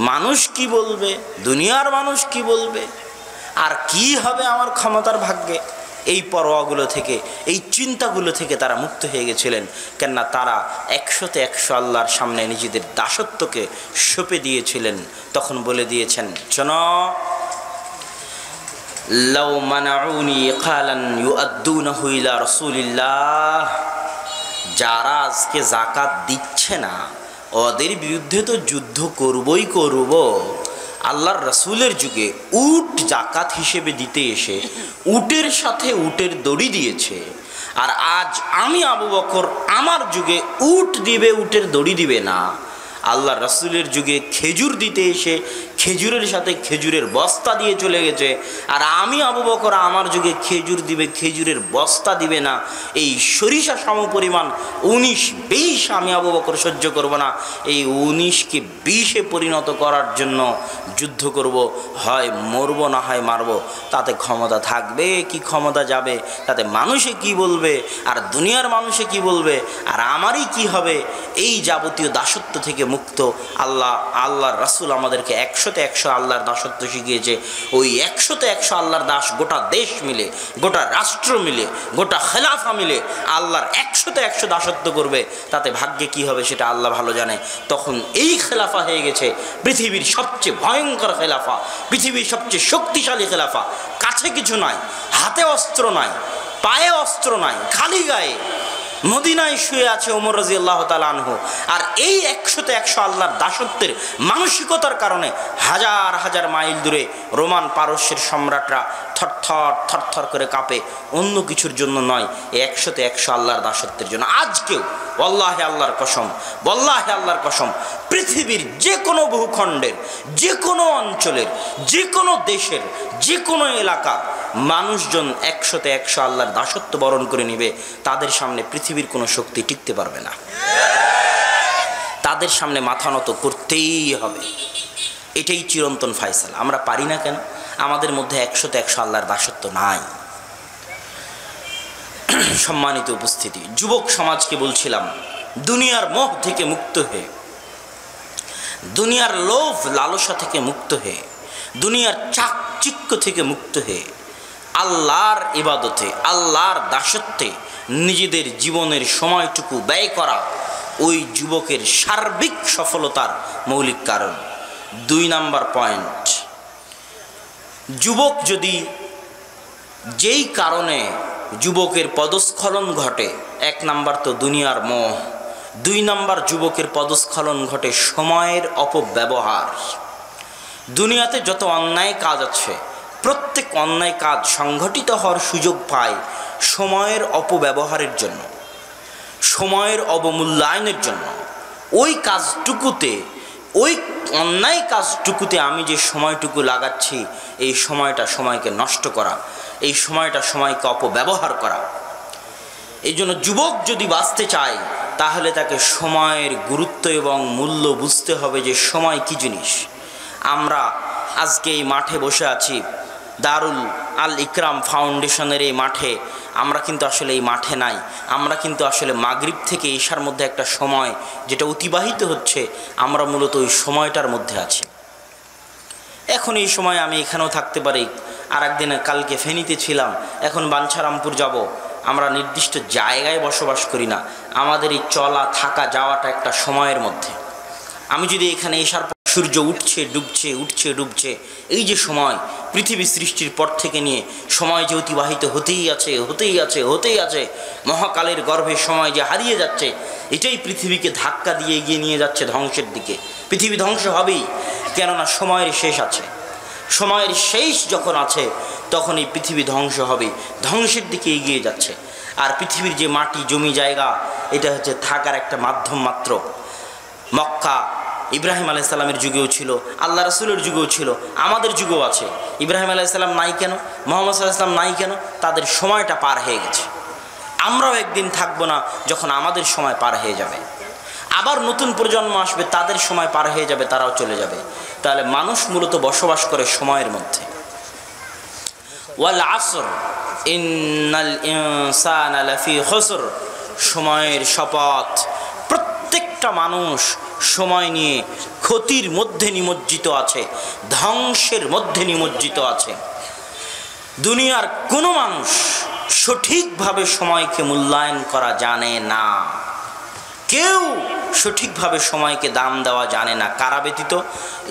মানুষ কি বলবে, দুনিয়ার মানুষ কি বলবে, আর কি হবে আমার ক্ষমতার ভাগ্যে, এই পরোয়াগুলো থেকে, এই চিন্তাগুলো থেকে তারা মুক্ত হয়ে গেছিলেন। কেননা তারা 100 আল্লাহর সামনে নিজেদের দাসত্বকে সঁপে দিয়েছিলেন। তখন বলে দিয়েছেন, শোনো, লাউ মানাউনি কালান ইউআদ্দুনাহু ইলা রাসূলিল্লাহ, যারা আজকে যাকাত দিচ্ছে না ওদের বিরুদ্ধে তো যুদ্ধ করবই করব। আল্লাহর রাসূলের যুগে উট যাকাত হিসেবে দিতে এসে উটের সাথে উটের দড়ি দিয়েছে, আর আজ আমি আবু বকর আমার যুগে উট দিবে, উটের দড়ি দিবে না। আল্লাহর রাসূলের যুগে খেজুর দিতে এসে খেজুরের সাথে খেজুরের বস্তা দিয়ে চলে গেছে, আর আমি আবু বকর আমার যুগে খেজুর দিবে, খেজুরের বস্তা দিবে না। এই সরিষা সমপরিমাণ 19-20 আমি আবু বকর সহ্য করব না। এই 19কে 20-এ পরিণত করার জন্য যুদ্ধ করব, হয় মরব না হয় মারব। তাতে ক্ষমতা থাকবে কি ক্ষমতা যাবে, তাতে মানুষে কি বলবে আর দুনিয়ার মানুষে কি বলবে, আর আমারই কি হবে। এই যাবতীয় দাসত্ব থেকে মুক্ত আল্লাহর রাসূল আমাদেরকে 100 আল্লাহর দাসত্ব শিখিয়েছে। ওই 100 আল্লাহর দাস গোটা দেশ মিলে, গোটা রাষ্ট্র মিলে, গোটা খেলাফা মিলে আল্লাহর 100 দাসত্ব করবে, তাতে ভাগ্যে কি হবে সেটা আল্লাহ ভালো জানে। তখন এই খেলাফা হয়ে গেছে পৃথিবীর সবচেয়ে ভয়ঙ্কর খেলাফা, পৃথিবীর সবচেয়ে শক্তিশালী খেলাফা। কাছে কিছু নাই, হাতে অস্ত্র নাই, পায়ে অস্ত্র নাই, খালি গায়ে মদিনায় শুয়ে আছে ওমর রাদিয়াল্লাহু তাআলা আনহু। আর এই 100 আল্লাহর দাসত্বের মানসিকতার কারণে হাজার হাজার মাইল দূরে রোমান পারস্যের সম্রাটরা থরথর করে কাঁপে, অন্য কিছুর জন্য নয়, এই 100 আল্লাহর দাসত্বের জন্য। আজকেও ওয়াল্লাহি আল্লাহর কসম, ওয়াল্লাহি আল্লাহর কসম, পৃথিবীর যে কোনো ভূখণ্ডের, যে কোনো অঞ্চলের, যে কোনো দেশের, যে কোনো এলাকা মানুষজন 100 আল্লাহর দাসত্ব বরণ করে নিবে, তাদের সামনে পৃথিবীর কোনো শক্তি টিকতে পারবে না। তাদের সামনে মাথা নত করতেই হবে, এটাই চিরন্তন ফায়সালা। আমরা পারি না কেন? আমাদের মধ্যে 100 আল্লাহর দাসত্ব নাই। সম্মানিত উপস্থিতি, যুবক সমাজকে বলছিলাম, দুনিয়ার মোহ থেকে মুক্ত হয়ে, দুনিয়ার লোভ লালসা থেকে মুক্ত হয়ে, দুনিয়ার চাকচিক্য থেকে মুক্ত হয়ে আল্লাহর ইবাদতে, আল্লাহর দাসত্বে নিজেদের জীবনের সময়টুকু ব্যয় করা ওই যুবকের সার্বিক সফলতার মৌলিক কারণ। 2 নাম্বার পয়েন্ট, যুবক যদি যেই কারণে যুবকের পদস্খলন ঘটে, 1 নাম্বার তো দুনিয়ার মোহ, 2 নাম্বার যুবকের পদস্খলন ঘটে সময়ের অপব্যবহার। দুনিয়াতে যত অন্যায় কাজ আছে, প্রত্যেক অন্যায় কাজ সংঘটিত হওয়ার সুযোগ পায় সময়ের অপব্যবহারের জন্য, সময়ের অবমূল্যায়নের জন্য। ওই কাজটুকুতে, ওই অন্যায় কাজটুকুতে আমি যে সময়টুকু লাগাচ্ছি, এই সময়কে নষ্ট করা, এই সময়কে অপব্যবহার করা। এই জন্য যুবক যদি বাঁচতে চায়, তাহলে তাকে সময়ের গুরুত্ব এবং মূল্য বুঝতে হবে, যে সময় কি জিনিস। আমরা আজকে এই মাঠে বসে আছি, দারুল আল ইকরাম ফাউন্ডেশনের এই মাঠে। আমরা কিন্তু আসলে এই মাঠে নাই, আমরা কিন্তু আসলে মাগরিব থেকে ঈশার মধ্যে একটা সময় যেটা অতিবাহিত হচ্ছে, আমরা মূলত ওই সময়টার মধ্যে আছি। এখন এই সময় আমি এখানেও থাকতে পারি, আর একদিন কালকে ফেনীতে ছিলাম, এখন বাঞ্ছারামপুর যাব। আমরা নির্দিষ্ট জায়গায় বসবাস করি না, আমাদের এই চলা থাকা যাওয়াটা একটা সময়ের মধ্যে। আমি যদি এখানে এসার পর সূর্য উঠছে ডুবছে, উঠছে ডুবছে, এই যে সময় পৃথিবী সৃষ্টির পর থেকে নিয়ে সময় যে অতিবাহিত হতেই আছে, হতেই আছে, হতেই আছে, মহাকালের গর্ভে সময় যে হারিয়ে যাচ্ছে, এটাই পৃথিবীকে ধাক্কা দিয়ে এগিয়ে নিয়ে যাচ্ছে ধ্বংসের দিকে। পৃথিবী ধ্বংস হবেই, কেননা সময়ের শেষ আছে। সময়ের শেষ যখন আছে তখন এই পৃথিবী ধ্বংস হবে, ধ্বংসের দিকে এগিয়ে যাচ্ছে। আর পৃথিবীর যে মাটি জমি জায়গা, এটা হচ্ছে থাকার একটা মাধ্যম মাত্র। মক্কা ইব্রাহিম আলাইহিস সালামের যুগেও ছিল, আল্লাহ রাসূলের যুগেও ছিল, আমাদের যুগেও আছে। ইব্রাহিম আলাইহিস সালাম নাই কেন, মুহাম্মদ সাল্লাল্লাহু আলাইহি ওয়াসাল্লাম নাই কেন? তাদের সময়টা পার হয়ে গেছে। আমরাও একদিন থাকবো না, যখন আমাদের সময় পার হয়ে যাবে। আবার নতুন প্রজন্ম আসবে, তাদের সময় পার হয়ে যাবে, তারাও চলে যাবে। তাহলে মানুষ মূলত বসবাস করে সময়ের মধ্যে। ওয়াল আসর ইন্নাল ইনসানা লাফি খুসর, সময়ের শপথ, প্রত্যেকটা মানুষ সময় নিয়ে ক্ষতির মধ্যে নিমজ্জিত আছে, ধ্বংসের মধ্যে নিমজ্জিত আছে। দুনিয়ার কোনো মানুষ সঠিকভাবে সময়কে মূল্যায়ন করা জানে না, কেউ সঠিকভাবে সময়কে দাম দেওয়া জানে না। কারা ব্যতীত?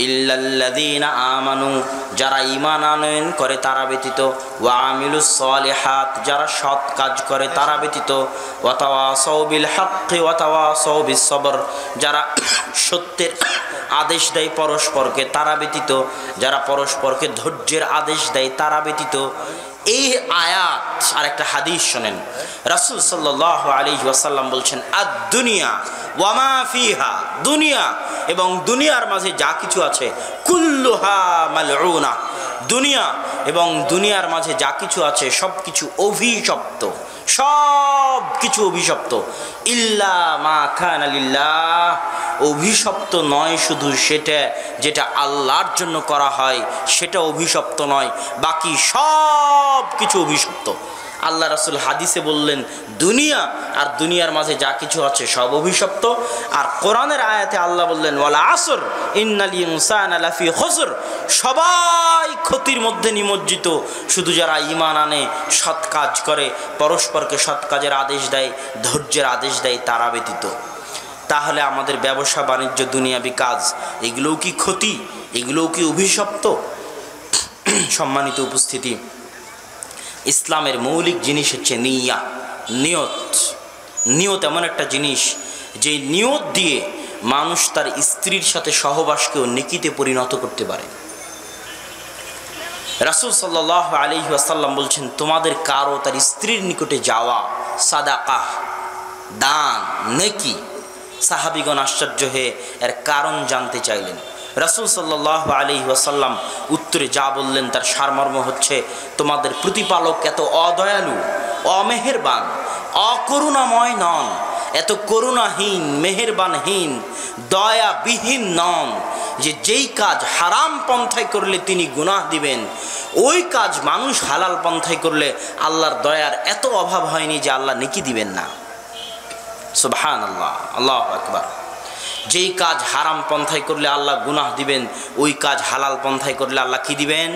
ইল্লাল্লাযীনা আমানু, যারা ঈমান আনয়ন করে তারা ব্যতীত, ওয়া আমিলুস সালিহাত, যারা সৎ কাজ করে তারা ব্যতীত, ওয়া তাওয়াসাউ বিল হাক্কি ওয়া তাওয়াসাউ বিস সবর, যারা সত্যের আদেশ দেয় পরস্পরকে তারা ব্যতীত, যারা পরস্পরকে ধৈর্যের আদেশ দেয় তারা ব্যতীত। এই আয়াত আর একটা হাদিস শোনেন, রাসূল সাল্লাল্লাহু আলাইহি ওয়াসাল্লাম বলছেন, আদ দুনিয়া ওয়া মা ফিহা, দুনিয়া এবং দুনিয়ার মাঝে যা কিছু আছে, কুল্লুহা মালউনা, দুনিয়া এবং দুনিয়ার মাঝে যা কিছু আছে সব কিছু অভিশপ্ত, সব কিছু অভিশপ্ত। ইল্লা মা কানা লিল্লাহ, অভিশপ্ত নয় শুধু সেটা যেটা আল্লাহর জন্য করা হয়, সেটা অভিশপ্ত নয়, বাকি সব কিছু অভিশপ্ত। আল্লাহ রাসূল হাদিসে বললেন দুনিয়া আর দুনিয়ার মাঝে যা কিছু আছে সব অভিশপ্ত। আর কোরআনের আয়াতে আল্লাহ বললেন ওয়াল আসর ইন্নাল ইনসানা লাফি খুসর, সবাই ক্ষতির মধ্যে নিমজ্জিত, শুধু যারা ঈমান আনে, সৎ কাজ করে, পরস্পরকে সৎ কাজের আদেশ দেয়, ধৈর্যের আদেশ দেয় তারা ব্যতীত। তাহলে আমাদের ব্যবসা বাণিজ্য দুনিয়াবি কাজ, এগুলোও কি ক্ষতি? এগুলোও কি অভিশপ্ত? সম্মানিত উপস্থিতি, ইসলামের মৌলিক জিনিস হচ্ছে নিয়া, নিয়ত। নিয়ত এমন একটা জিনিস যে নিয়ত দিয়ে মানুষ তার স্ত্রীর সাথে সহবাসকেও নেকিতে পরিণত করতে পারে। রাসূল সাল্লাল্লাহু আলাইহি ওয়াসাল্লাম বলছেন, তোমাদের কারো তার স্ত্রীর নিকটে যাওয়া সাদাকাহ, দান, নেকি। সাহাবীগণ আশ্চর্য হয়ে এর কারণ জানতে চাইলেন। রাসূল সাল্লাল্লাহু আলাইহি ওয়াসাল্লাম উত্তরে যা বললেন তার সারমর্ম হচ্ছে, তোমাদের প্রতিপালক এত অদয়ালু, অমেহেরবান, অকরুণাময় নন, এত করুণাহীন, মেহেরবানহীন, দয়াবিহীন নন যে যেই কাজ হারাম পন্থায় করলে তিনি গুনাহ দিবেন, ওই কাজ মানুষ হালাল পন্থায় করলে আল্লাহর দয়ার এত অভাব হয়নি যে আল্লাহ নেকি দিবেন না। সুবহানাল্লাহ, আল্লাহু আকবার। যেই কাজ হারাম পন্থায় করলে আল্লাহ গুনাহ দিবেন, ওই কাজ হালাল পন্থায় করলে আল্লাহ কি দিবেন?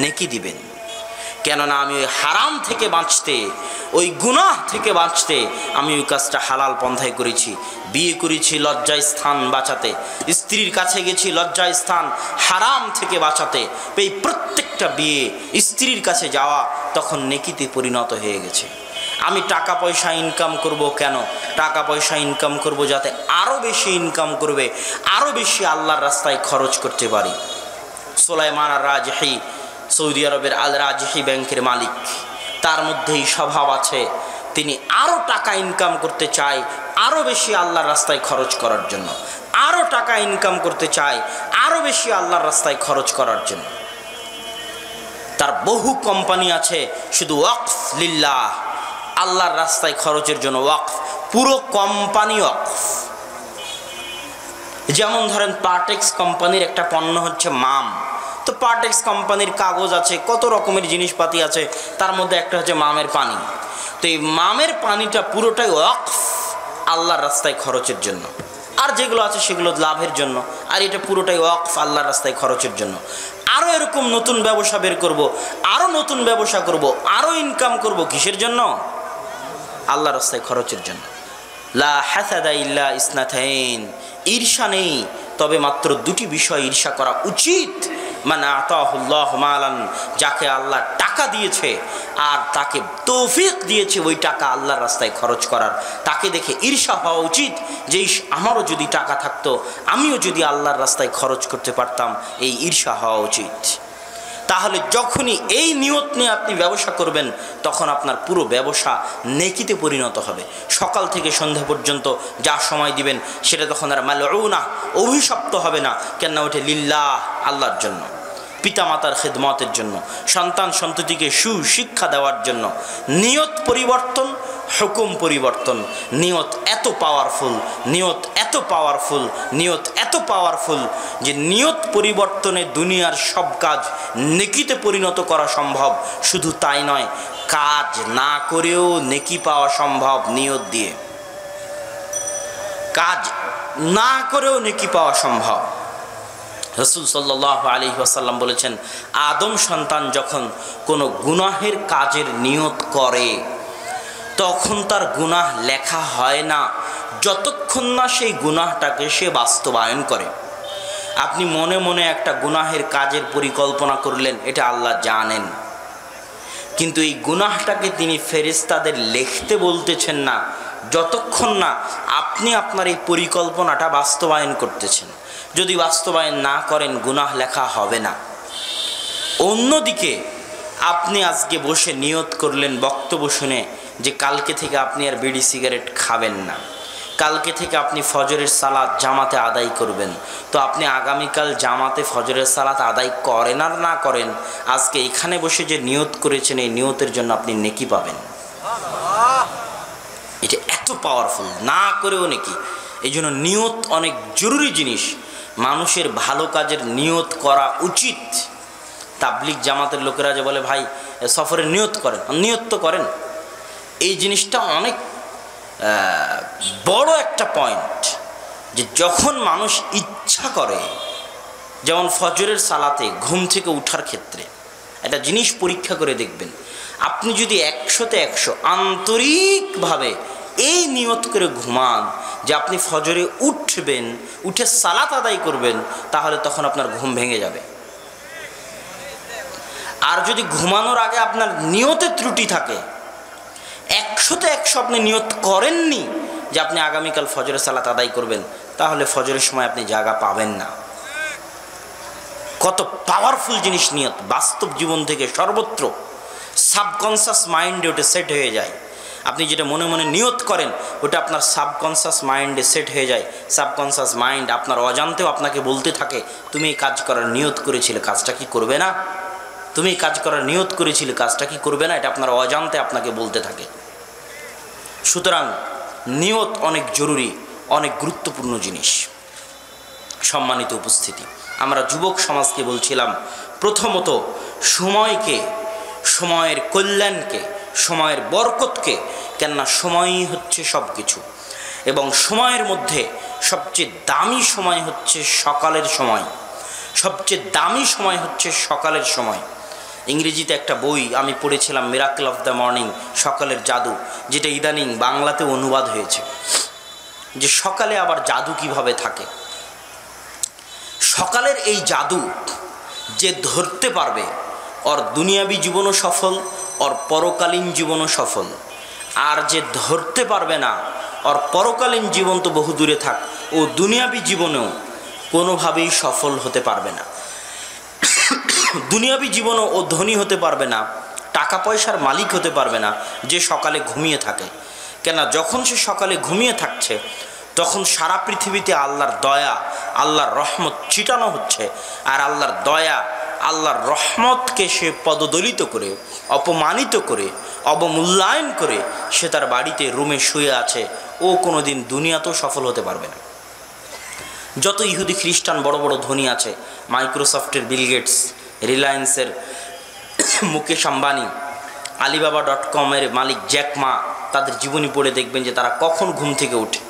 নেকি দিবেন। কেননা আমি ওই হারাম থেকে বাঁচতে, ওই গুনাহ থেকে বাঁচতে আমি ওই কাজটা হালাল পন্থায় করেছি। বিয়ে করেছি লজ্জায় স্থান বাঁচাতে, স্ত্রীর কাছে গেছি লজ্জায় স্থান হারাম থেকে বাঁচাতে। এই প্রত্যেকটা বিয়ে, স্ত্রীর কাছে যাওয়া তখন নেকিতে পরিণত হয়ে গেছে। আমি টাকা পয়সা ইনকাম করব কেন? টাকা পয়সা ইনকাম করব যাতে আরও বেশি ইনকাম করবে, আরও বেশি আল্লাহর রাস্তায় খরচ করতে পারি। সুলাইমান আর রাজহি, সৌদি আরবের আল রাজহি ব্যাংকের মালিক, তার মধ্যেই স্বভাব আছে, তিনি আরও টাকা ইনকাম করতে চায় আরও বেশি আল্লাহর রাস্তায় খরচ করার জন্য, আরও টাকা ইনকাম করতে চায় আরও বেশি আল্লাহর রাস্তায় খরচ করার জন্য। তার বহু কোম্পানি আছে শুধু ওয়াকফ লিল্লাহ, আল্লাহর রাস্তায় খরচের জন্য ওয়াকফ, পুরো কোম্পানি ওয়াকফ। যেমন ধরেন পার্টেক্স কোম্পানির একটা পণ্য হচ্ছে মাম। তো পার্টেক্স কোম্পানির কাগজ আছে, কত রকমের জিনিসপাতি আছে, তার মধ্যে একটা হচ্ছে মামের পানি। তো এই মামের পানিটা পুরোটাই ওয়াকফ, আল্লাহর রাস্তায় খরচের জন্য। আর যেগুলো আছে সেগুলো লাভের জন্য, আর এটা পুরোটাই ওয়াকফ আল্লাহর রাস্তায় খরচের জন্য। আরও এরকম নতুন ব্যবসা বের করব, আরও নতুন ব্যবসা করব, আরও ইনকাম করব, কিসের জন্য? আল্লাহর রাস্তায় খরচের জন্য। লা হাসাদা ইল্লা ইসনাতাইন, ঈর্ষা নেই, তবে মাত্র দুটি বিষয় ঈর্ষা করা উচিত। মান আতাহুল্লাহু মালান, যাকে আল্লাহ টাকা দিয়েছে আর তাকে তৌফিক দিয়েছে ওই টাকা আল্লাহর রাস্তায় খরচ করার, তাকে দেখে ঈর্ষা হওয়া উচিত যে আমারও যদি টাকা থাকতো, আমিও যদি আল্লাহর রাস্তায় খরচ করতে পারতাম, এই ঈর্ষা হওয়া উচিত। তাহলে যখনই এই নিয়ত নিয়ে আপনি ব্যবসা করবেন, তখন আপনার পুরো ব্যবসা নেকিতে পরিণত হবে। সকাল থেকে সন্ধ্যা পর্যন্ত যা সময় দিবেন সেটা তখন আর মালউনা, অভিশপ্ত হবে না। কেন? ওঠে লিল্লাহ, আল্লাহর জন্য, পিতামাতার খেদমতের জন্য, সন্তান সন্ততিকে সুশিক্ষা দেওয়ার জন্য। নিয়ত পরিবর্তন, হুকুম পরিবর্তন। নিয়ত এত পাওয়ারফুল, নিয়ত এত পাওয়ারফুল, নিয়ত এত পাওয়ারফুল যে নিয়ত পরিবর্তনে দুনিয়ার সব কাজ নেকিতে পরিণত করা সম্ভব। শুধু তাই নয়, কাজ না করেও নেকি পাওয়া সম্ভব নিয়ত দিয়ে। কাজ না করেও নেকি পাওয়া সম্ভব। রাসূল সাল্লাল্লাহু আলাইহি ওয়াসাল্লাম বলেছেন, আদম সন্তান যখন কোনো গুনাহের কাজের নিয়ত করে তখন তার গুনাহ লেখা হয় না যতক্ষণ না সেই গুনাহটাকে সে বাস্তবায়ন করে। আপনি মনে মনে একটা গুনাহের কাজের পরিকল্পনা করলেন, এটা আল্লাহ জানেন, কিন্তু এই গুনাহটাকে তিনি ফেরেশতাদের লিখতে বলতেছেন না যতক্ষণ না আপনি আপনার এই পরিকল্পনাটা বাস্তবায়ন করতেছেন। যদি বাস্তবায়ন না করেন গুনাহ লেখা হবে না। অন্যদিকে আপনি আজকে বসে নিয়ত করলেন বক্তব্য শুনে যে কালকে থেকে আপনি আর বিড়ি সিগারেট খাবেন না, কালকে থেকে আপনি ফজরের সালাত জামাতে আদায় করবেন। তো আপনি আগামীকাল জামাতে ফজরের সালাত আদায় করেন আর না করেন, আজকে এখানে বসে যে নিয়ত করেছেন এই নিয়তের জন্য আপনি নেকি পাবেন। এটা এত পাওয়ারফুল, না করেও নেকি। এই জন্য নিয়ত অনেক জরুরি জিনিস। মানুষের ভালো কাজের নিয়ত করা উচিত। তাবলিগ জামাতের লোকেরা যে বলে ভাই সফরের নিয়ত করেন, নিয়ত তো করেন, এই জিনিসটা অনেক বড় একটা পয়েন্ট। যে যখন মানুষ ইচ্ছা করে, যেমন ফজরের সালাতে ঘুম থেকে উঠার ক্ষেত্রে একটা জিনিস পরীক্ষা করে দেখবেন, আপনি যদি 100-তে 100 আন্তরিকভাবে এই নিয়ত করে ঘুমান যে আপনি ফজরে উঠবেন, উঠে সালাত আদায় করবেন, তাহলে তখন আপনার ঘুম ভেঙে যাবে। আর যদি ঘুমানোর আগে আপনার নিয়তে ত্রুটি থাকে, 100-তে 100 আপনি নিয়ত করেননি যে আপনি আগামীকাল ফজরের সালাত আদায় করবেন, তাহলে ফজরের সময় আপনি জায়গা পাবেন না। কত পাওয়ারফুল জিনিস নিয়ত, বাস্তব জীবন থেকে সর্বত্র সাবকনসিয়াস মাইন্ডে ওটা সেট হয়ে যায়। আপনি যেটা মনে মনে নিয়ত করেন ওটা আপনার সাবকনসিয়াস মাইন্ডে সেট হয়ে যায়। সাবকনসিয়াস মাইন্ড আপনার অজান্তেও আপনাকে বলতে থাকে, তুমি এই কাজ করার নিয়ত করেছিলে, কাজটা কি করবে না? তুমি এই কাজ করার নিয়ত করেছিলে, কাজটা কি করবে না? এটা আপনার অজান্তে আপনাকে বলতে থাকে। সুতরাং নিয়ত অনেক জরুরি, অনেক গুরুত্বপূর্ণ জিনিস। সম্মানিত উপস্থিতি, আমরা যুবক সমাজকে বলছিলাম, প্রথমত সময়কে, সময়ের কল্যাণকে, সময়ের বরকতকে, কেননা সময়ই হচ্ছে সব কিছু। এবং সময়ের মধ্যে সবচেয়ে দামি সময় হচ্ছে সকালের সময়। সবচেয়ে দামি সময় হচ্ছে সকালের সময়। ইংরেজিতে একটা বই আমি পড়েছিলাম, মিরাকল অফ দ্য মর্নিং, সকালের জাদু, যেটা ইদানিং বাংলাতে অনুবাদ হয়েছে, যে সকালে আবার জাদু কিভাবে থাকে। সকালের এই জাদু যে ধরতে পারবে, ওর দুনিয়াবী জীবনও সফল, ওর পরকালীন জীবনও সফল। আর যে ধরতে পারবে না, ওর পরকালীন জীবন তো বহু দূরে থাক, ও দুনিয়াবী জীবনেও কোনোভাবেই সফল হতে পারবে না। দুনিয়াবী জীবনও ও ধনী হতে পারবে না, টাকা পয়সার মালিক হতে পারবে না যে সকালে ঘুমিয়ে থাকে। কেন? যখন সে সকালে ঘুমিয়ে থাকছে তখন সারা পৃথিবীতে আল্লাহর দয়া, আল্লাহর রহমত ছিটানো হচ্ছে। আর আল্লাহর দয়া, আল্লাহর রহমতকে সে পদদলিত করে, অপমানিত করে, অবমূল্যায়ন করে সে তার বাড়িতে রুমে শুয়ে আছে। ও কোনো দিন দুনিয়াতেও সফল হতে পারবে না। যত ইহুদি খ্রিস্টান বড় বড় ধনী আছে, মাইক্রোসফটের বিল গেটস, রিলায়েন্সের মুকেশ আম্বানি, alibaba.com-এর মালিক জ্যাক মা, তাদের জীবনী পড়ে দেখবেন যে তারা কখন ঘুম থেকে ওঠে।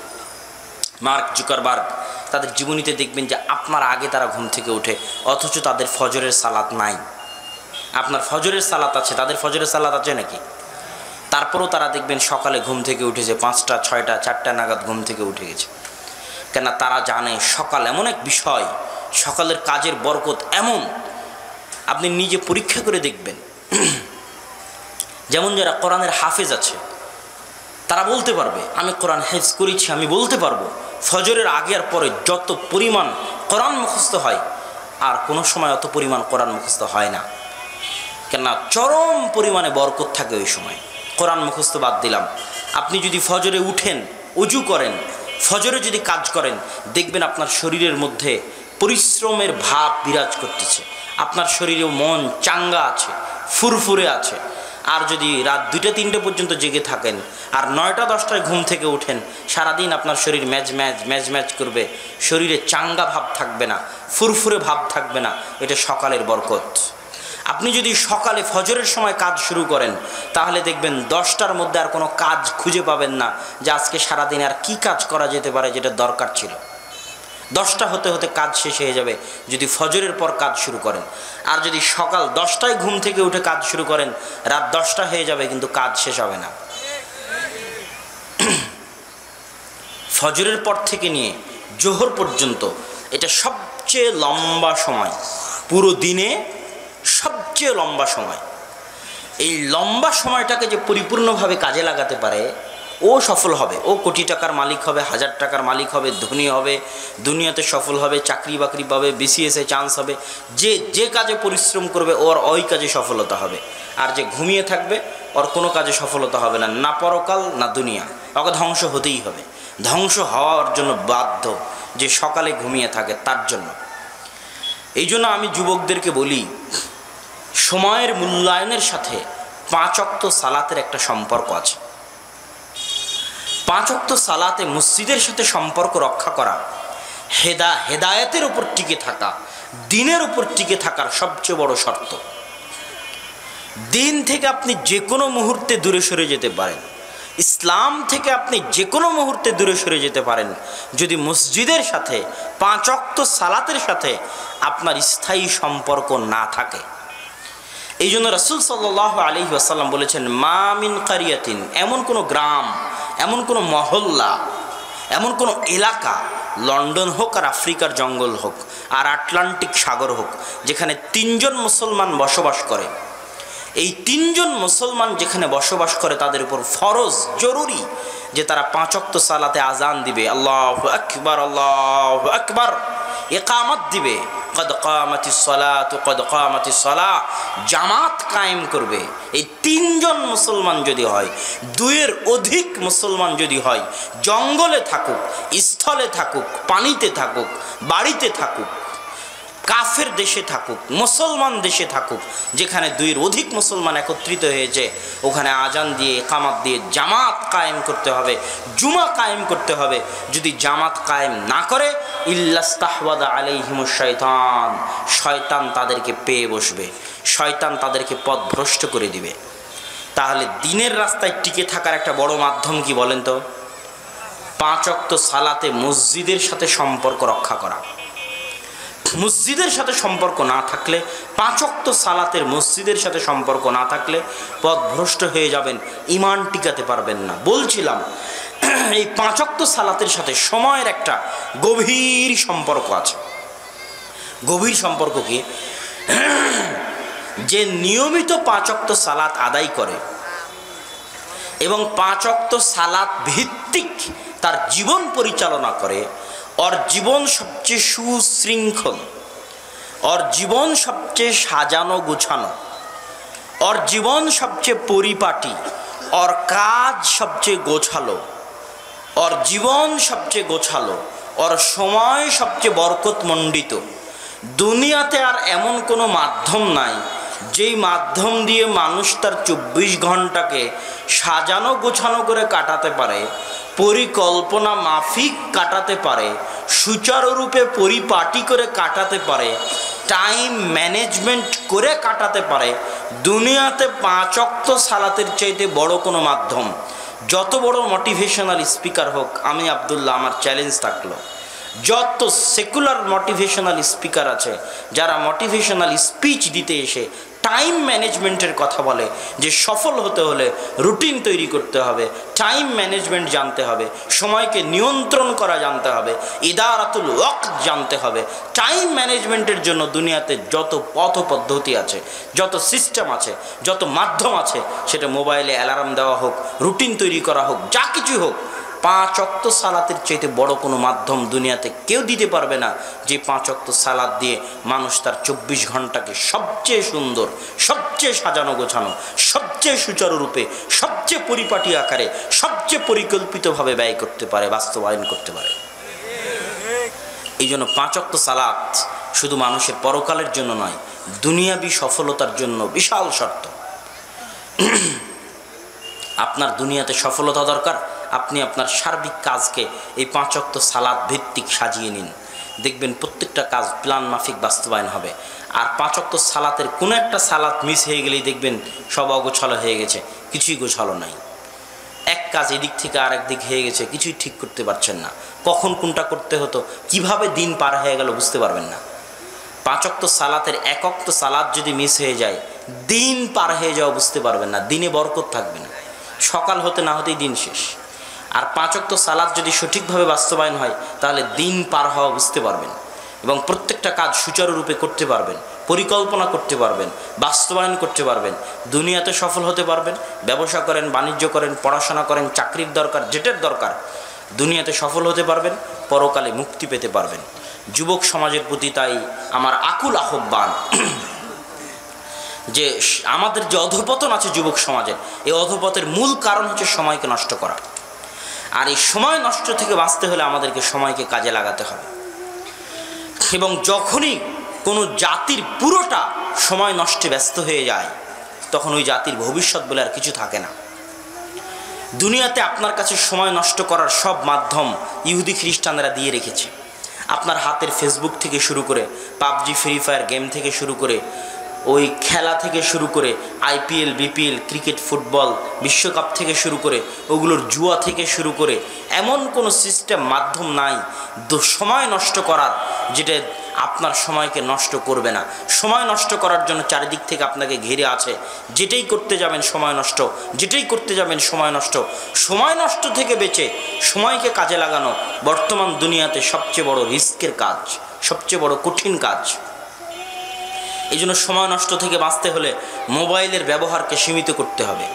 মার্ক জুকারবার্গ, তাদের জীবনীতে দেখবেন যে আপনার আগে তারা ঘুম থেকে ওঠে, অথচ তাদের ফজরের সালাত নাই। আপনার ফজরের সালাত আছে, তাদের ফজরের সালাত আছে নাকি? তারপরেও তারা দেখবেন সকালে ঘুম থেকে উঠেছে 5টা 6টা 4টা নাগাদ ঘুম থেকে উঠে গেছে। কেন? তারা জানে সকাল এমন এক বিষয়, সকালের কাজের বরকত এমন, আপনি নিজে পরীক্ষা করে দেখবেন। যেমন যারা কোরআনের হাফেজ আছে, তারা বলতে পারবে আমি কোরআন হেফজ করেছি, আমি বলতে পারবো ফজরের আগে আর পরে যত পরিমাণ কোরআন মুখস্থ হয় আর কোনো সময় অত পরিমাণ কোরআন মুখস্থ হয় না। কেননা চরম পরিমাণে বরকত থাকে ওই সময়। কোরআন মুখস্থ বাদ দিলাম, আপনি যদি ফজরে উঠেন, অজু করেন, ফজরে যদি কাজ করেন, দেখবেন আপনার শরীরের মধ্যে পরিশ্রমের ভাব বিরাজ করতেছে, আপনার শরীরে মন চাঙ্গা আছে, ফুরফুরে আছে। আর যদি রাত 2টা 3টে পর্যন্ত জেগে থাকেন আর 9টা 10টায় ঘুম থেকে উঠেন, সারাদিন আপনার শরীর ম্যাজ করবে, শরীরে চাঙ্গা ভাব থাকবে না, ফুরফুরে ভাব থাকবে না। এটা সকালের বরকত। আপনি যদি সকালে ফজরের সময় কাজ শুরু করেন, তাহলে দেখবেন 10টার মধ্যে আর কোনো কাজ খুঁজে পাবেন না যে আজকে সারাদিন আর কি কাজ করা যেতে পারে যেটা দরকার ছিল। 10টা হতে হতে কাজ শেষ হয়ে যাবে যদি ফজরের পর কাজ শুরু করেন। আর যদি সকাল 10টায় ঘুম থেকে উঠে কাজ শুরু করেন, রাত 10টা হয়ে যাবে কিন্তু কাজ শেষ হবে না। ফজরের পর থেকে নিয়ে জোহর পর্যন্ত এটা সবচেয়ে লম্বা সময়, পুরো দিনে সবচেয়ে লম্বা সময়। এই লম্বা সময়টাকে যে পরিপূর্ণভাবে কাজে লাগাতে পারে, ও সফল হবে, ও কোটি টাকার মালিক হবে, 1000 টাকার মালিক হবে, ধনী হবে, দুনিয়াতে সফল হবে, চাকরি বাকরি পাবে, বিসিএসে চান্স হবে। যে কাজে পরিশ্রম করবে ওর ওই কাজে সফলতা হবে। আর যে ঘুমিয়ে থাকবে ওর কোনো কাজে সফলতা হবে না, না পরকাল না দুনিয়া, ওকে ধ্বংস হতেই হবে। ধ্বংস হওয়ার জন্য বাধ্য যে সকালে ঘুমিয়ে থাকে, তার জন্য। এই জন্য আমি যুবকদেরকে বলি, সময়ের মূল্যায়নের সাথে 5 ওয়াক্ত সালাতের একটা সম্পর্ক আছে। 5 ওয়াক্ত সালাতে মসজিদের সাথে সম্পর্ক রক্ষা করা, হেদায়েতের উপর টিকে থাকা, দিনের উপর টিকে থাকার সবচেয়ে বড় শর্ত। দিন থেকে আপনি যে কোনো মুহূর্তে দূরে সরে যেতে পারেন, ইসলাম থেকে আপনি যে কোনো মুহূর্তে দূরে সরে যেতে পারেন, যদি মসজিদের সাথে 5 ওয়াক্ত সালাতের সাথে আপনার স্থায়ী সম্পর্ক না থাকে। এই জন্য রাসূল সাল্লাল্লাহু আলাইহি ওয়াসাল্লাম বলেছেন, মা মিন কারিয়াতিন, এমন কোনো গ্রাম, এমন কোনো মহল্লা, এমন কোনো এলাকা, লন্ডন হোক আর আফ্রিকার জঙ্গল হোক আর আটলান্টিক সাগর হোক, যেখানে 3 জন মুসলমান বসবাস করে, এই 3 জন মুসলমান যেখানে বসবাস করে তাদের উপর ফরজ, জরুরি যে তারা 5 ওয়াক্ত সালাতে আজান দিবে, আল্লাহু আকবার আল্লাহু আকবার, ইকামত দিবে, কদ কামাতিস সালাতু কদ কামাতিস সালাহ, জামাত কায়েম করবে। এই 3 জন মুসলমান যদি হয়, 2-এর অধিক মুসলমান যদি হয়, জঙ্গলে থাকুক, স্থলে থাকুক, পানিতে থাকুক, বাড়িতে থাকুক, কাফের দেশে থাকুক, মুসলমান দেশে থাকুক, যেখানে 2-এর অধিক মুসলমান একত্রিত হয়েছে, ওখানে আজান দিয়ে ইকামত দিয়ে জামাত কায়েম করতে হবে, জুমা কায়েম করতে হবে। যদি জামাত কায়েম না করে, ইল্লাস্তাহওয়াদা আলাইহিমুশ শাইতান, শয়তান তাদেরকে পেয়ে বসবে, শয়তান তাদেরকে পথভ্রষ্ট করে দিবে। তাহলে দিনের রাস্তায় টিকে থাকার একটা বড় মাধ্যম কি বলেন তো? 5 ওয়াক্ত সালাতে মসজিদের সাথে সম্পর্ক রক্ষা করা। মসজিদের সাথে সম্পর্ক না থাকলে, 5 ওয়াক্ত সালাতের মসজিদের সাথে সম্পর্ক না থাকলে পথভ্রষ্ট হয়ে যাবেন, ঈমান টিকাতে পারবেন না। বলছিলাম এই 5 ওয়াক্ত সালাতের সাথে সময়ের একটা গভীর সম্পর্ক আছে। গভীর সম্পর্ক কি? যে নিয়মিত 5 ওয়াক্ত সালাত আদায় করে এবং 5 ওয়াক্ত সালাত ভিত্তিক তার জীবন পরিচালনা করে, ওর জীবন সবচেয়ে সুশৃঙ্খল, ওর জীবন সবচেয়ে সাজানো গুছানো, ওর জীবন সবচেয়ে পরিপাটি, ওর কাজ সবচেয়ে গোছালো, ওর জীবন সবচেয়ে গোছালো, ওর সময় সবচেয়ে বরকতমণ্ডিত। দুনিয়াতে আর এমন কোনো মাধ্যম নাই যেই মাধ্যম দিয়ে মানুষ তার 24 ঘন্টাকে সাজানো গোছানো করে কাটাতে পারে, পরিকল্পনা মাফিক কাটাতে পারে, সুচারুরূপে পরিপাটি করে কাটাতে পারে, টাইম ম্যানেজমেন্ট করে কাটাতে পারে, দুনিয়াতে 5 ওয়াক্ত সালাতের চাইতে বড় কোনো মাধ্যম, যত বড় মোটিভেশনাল স্পিকার হোক, আমি আব্দুল্লাহ আমার চ্যালেঞ্জ থাকলো, যত সেকুলার মোটিভেশনাল স্পিকার আছে যারা মোটিভেশনাল স্পিচ দিতে এসে টাইম ম্যানেজমেন্টের কথা বলে, যে সফল হতে হলে রুটিন তৈরি করতে হবে, টাইম ম্যানেজমেন্ট জানতে হবে, সময়কে নিয়ন্ত্রণ করা জানতে হবে, ইদারাতুল ওয়াক্ত জানতে হবে, টাইম ম্যানেজমেন্টের জন্য দুনিয়াতে যত পথ পদ্ধতি আছে, যত সিস্টেম আছে, যত মাধ্যম আছে, সেটা মোবাইলে অ্যালার্ম দেওয়া হোক, রুটিন তৈরি করা হোক, যা কিছু হোক, 5 ওয়াক্ত সালাতের চাইতে বড় কোনো মাধ্যম দুনিয়াতে কেউ দিতে পারবে না, যে 5 ওয়াক্ত সালাত দিয়ে মানুষ তার 24 ঘন্টাকে সবচেয়ে সুন্দর, সবচেয়ে সাজানো গোছানো, সবচেয়ে সুচারুরূপে, সবচেয়ে পরিপাটি আকারে, সবচেয়ে পরিকল্পিতভাবে ব্যয় করতে পারে, বাস্তবায়ন করতে পারে। এই জন্য 5 ওয়াক্ত সালাত শুধু মানুষের পরকালের জন্য নয়, দুনিয়াবি সফলতার জন্য বিশাল শর্ত। আপনার দুনিয়াতে সফলতা দরকার, আপনি আপনার সার্বিক কাজকে এই 5 ওয়াক্ত সালাত ভিত্তিক সাজিয়ে নিন, দেখবেন প্রত্যেকটা কাজ প্ল্যান মাফিক বাস্তবায়ন হবে। আর 5 ওয়াক্ত সালাতের কোনো একটা সালাত মিস হয়ে গেলেই দেখবেন সব অগোছালো হয়ে গেছে, কিছুই গোছালো নাই। এক কাজ এদিক থেকে আরেক দিক হয়ে গেছে, কিছুই ঠিক করতে পারছেন না, কখন কোনটা করতে হতো, কিভাবে দিন পার হয়ে গেল বুঝতে পারবেন না। 5 ওয়াক্ত সালাতের 1 ওয়াক্ত সালাত যদি মিস হয়ে যায়, দিন পার হয়ে যাওয়া বুঝতে পারবেন না, দিনে বরকত থাকবে না, সকাল হতে না হতেই দিন শেষ। আর 5 ওয়াক্ত সালাত যদি সঠিকভাবে বাস্তবায়ন হয়, তাহলে দিন পার হওয়া বুঝতে পারবেন এবং প্রত্যেকটা কাজ সুচারুরূপে করতে পারবেন, পরিকল্পনা করতে পারবেন, বাস্তবায়ন করতে পারবেন, দুনিয়াতে সফল হতে পারবেন। ব্যবসা করেন, বাণিজ্য করেন, পড়াশোনা করেন, চাকরির দরকার, যেটার দরকার, দুনিয়াতে সফল হতে পারবেন, পরকালে মুক্তি পেতে পারবেন। যুবক সমাজের প্রতি তাই আমার আকুল আহ্বান, যে আমাদের যে অধঃপতন আছে যুবক সমাজের, এই অধঃপতের মূল কারণ হচ্ছে সময়কে নষ্ট করা। আর এই সময় নষ্ট থেকে বাঁচতে হলে আমাদেরকে সময়কে কাজে লাগাতে হবে। এবং যখনই কোনো জাতির পুরোটা সময় নষ্টে ব্যস্ত হয়ে যায়, তখন ওই জাতির ভবিষ্যৎ বলে আর কিছু থাকে না। দুনিয়াতে আপনার কাছে সময় নষ্ট করার সব মাধ্যম ইহুদি খ্রিস্টানরা দিয়ে রেখেছে। আপনার হাতের ফেসবুক থেকে শুরু করে, পাবজি, ফ্রি ফায়ার গেম থেকে শুরু করে, ওই খেলা থেকে শুরু করে, আইপিএল, বিপিএল, ক্রিকেট, ফুটবল, বিশ্বকাপ থেকে শুরু করে, ওগুলোর জুয়া থেকে শুরু করে, এমন কোনো সিস্টেম, মাধ্যম নাই সময় নষ্ট করার, যেটা আপনার সময়কে নষ্ট করবে না। সময় নষ্ট করার জন্য চারিদিক থেকে আপনাকে ঘিরে আছে, যেটাই করতে যাবেন সময় নষ্ট, যেটাই করতে যাবেন সময় নষ্ট। সময় নষ্ট থেকে বেঁচে সময়কে কাজে লাগানো বর্তমান দুনিয়াতে সবচেয়ে বড় রিস্কের কাজ, সবচেয়ে বড় কঠিন কাজ। এই জন্য সময় নষ্ট থেকে বাঁচতে হলে মোবাইলের ব্যবহারকে সীমিত করতে হবে।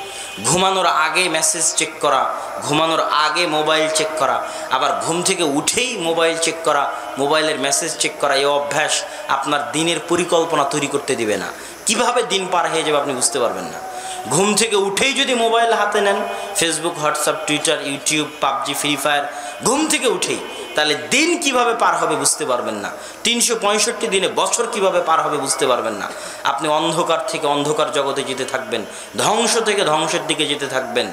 ঘুমানোর আগে মেসেজ চেক করা, ঘুমানোর আগে মোবাইল চেক করা, আবার ঘুম থেকে উঠেই মোবাইল চেক করা, মোবাইলের মেসেজ চেক করা, এই অভ্যাস আপনার দিনের পরিকল্পনা তৈরি করতে দিবে না। কিভাবে দিন পার হয়ে যাবে আপনি বুঝতে পারবেন না। ঘুম থেকে উঠেই যদি মোবাইল হাতে নেন, Facebook, WhatsApp, Twitter, YouTube, PUBG, free fire, ঘুম থেকে উঠেই, তাহলে দিন কিভাবে পার হবে বুঝতে পারবেন না। 365 দিনে বছর কিভাবে পার হবে বুঝতে পারবেন না। আপনি অন্ধকার থেকে অন্ধকার জগতে যেতে থাকবেন, ধ্বংস থেকে ধ্বংসের দিকে যেতে থাকবেন।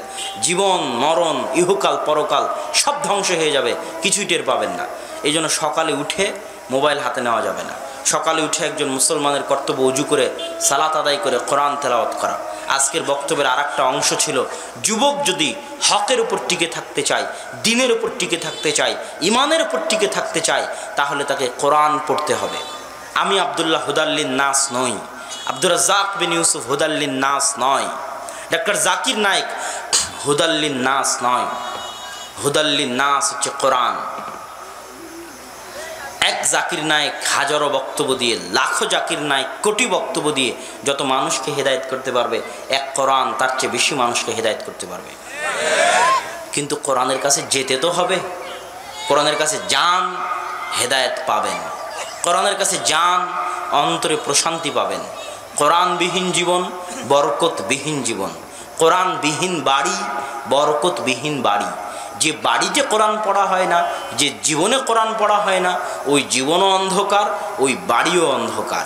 জীবন, মরণ, ইহকাল, পরকাল সব ধ্বংস হয়ে যাবে, কিছুই টের পাবেন না। এই জন্য সকালে উঠে মোবাইল হাতে নেওয়া যাবে না। সকালে উঠে একজন মুসলমানের কর্তব্য ওযু করে, সালাত আদায় করে কোরআন তেলাওয়াত করা। আজকের বক্তব্যের আরেকটা অংশ ছিল, যুবক যদি হকের উপর টিকে থাকতে চায়, দ্বীনের উপর টিকে থাকতে চায়, ইমানের উপর টিকে থাকতে চায়, তাহলে তাকে কোরআন পড়তে হবে। আমি আব্দুল্লাহ হুদাল্লিন নাস নই, আব্দুর রাজ্জাক বিন ইউসুফ হুদাল্লিন নাস নয়, ডক্টর জাকির নায়েক হুদাল্লিন নাস নয়। হুদাল্লিন নাস হচ্ছে কোরআন। এক জাকির নায়েক হাজারো বক্তব্য দিয়ে, লাখো জাকির নায়েক কোটি বক্তব্য দিয়ে যত মানুষকে হেদায়েত করতে পারবে, এক কোরআন তার চেয়ে বেশি মানুষকে হেদায়েত করতে পারবে। কিন্তু কোরআনের কাছে যেতে তো হবে, কোরআনের কাছে যান, হেদায়েত পাবেন। কোরআনের কাছে যান, অন্তরে প্রশান্তি পাবেন। কোরআনবিহীন জীবন বরকতবিহীন জীবন, কোরআনবিহীন বাড়ি বরকতবিহীন বাড়ি। যে বাড়িতে কোরআন পড়া হয় না, যে জীবনে কোরআন পড়া হয় না, ওই জীবনও অন্ধকার, ওই বাড়িও অন্ধকার।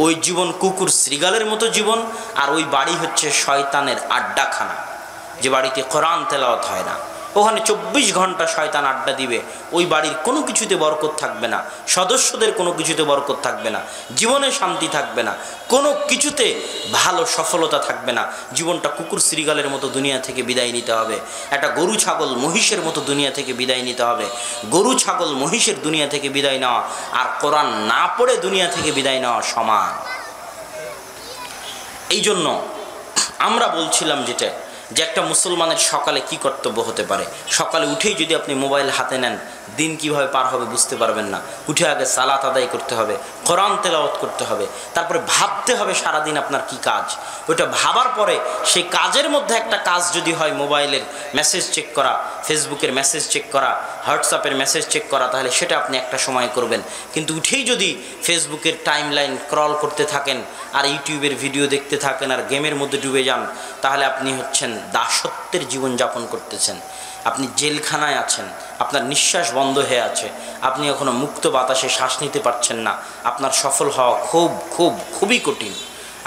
ওই জীবন কুকুর শ্রীগালের মতো জীবন, আর ওই বাড়ি হচ্ছে শয়তানের আড্ডাখানা। যে বাড়িতে কোরআন তেলাওয়াত হয় না, ওখানে 24 ঘন্টা শয়তান আড্ডা দিবে। ওই বাড়ির কোনো কিছুতে বরকত থাকবে না, সদস্যদের কোনো কিছুতে বরকত থাকবে না, জীবনে শান্তি থাকবে না, কোনো কিছুতে ভালো সফলতা থাকবে না। জীবনটা কুকুর শ্রীগালের মতো দুনিয়া থেকে বিদায় নিতে হবে। একটা গরু ছাগল মহিষের মতো দুনিয়া থেকে বিদায় নিতে হবে। গরু ছাগল মহিষের দুনিয়া থেকে বিদায় নেওয়া আর কোরআন না পড়ে দুনিয়া থেকে বিদায় নেওয়া সমান। এই জন্য আমরা বলছিলাম যেটা, যে একটা মুসলমানের সকালে কি কর্তব্য হতে পারে। সকালে উঠেই যদি আপনি মোবাইল হাতে নেন, দিন কিভাবে পার হবে বুঝতে পারবেন না। উঠে আগে সালাত আদায় করতে হবে, কোরআন তেলাওয়াত করতে হবে, তারপরে ভাবতে হবে সারাদিন আপনার কি কাজ। ওইটা ভাবার পরে সেই কাজের মধ্যে একটা কাজ যদি হয় মোবাইলের মেসেজ চেক করা, ফেসবুকের মেসেজ চেক করা, হোয়াটসঅ্যাপের মেসেজ চেক করা, তাহলে সেটা আপনি একটা সময় করবেন। কিন্তু উঠেই যদি ফেসবুকের টাইম লাইন স্ক্রল করতে থাকেন আর ইউটিউবের ভিডিও দেখতে থাকেন আর গেমের মধ্যে ডুবে যান, তাহলে আপনি হচ্ছেন দাসত্বের জীবনযাপন করতেছেন। আপনি জেলখানায় আছেন, আপনার নিঃশ্বাস বন্ধ হয়ে আছে, আপনি এখনো মুক্ত বাতাসে শ্বাস নিতে পারছেন না। আপনার সফল হওয়া খুবই কঠিন।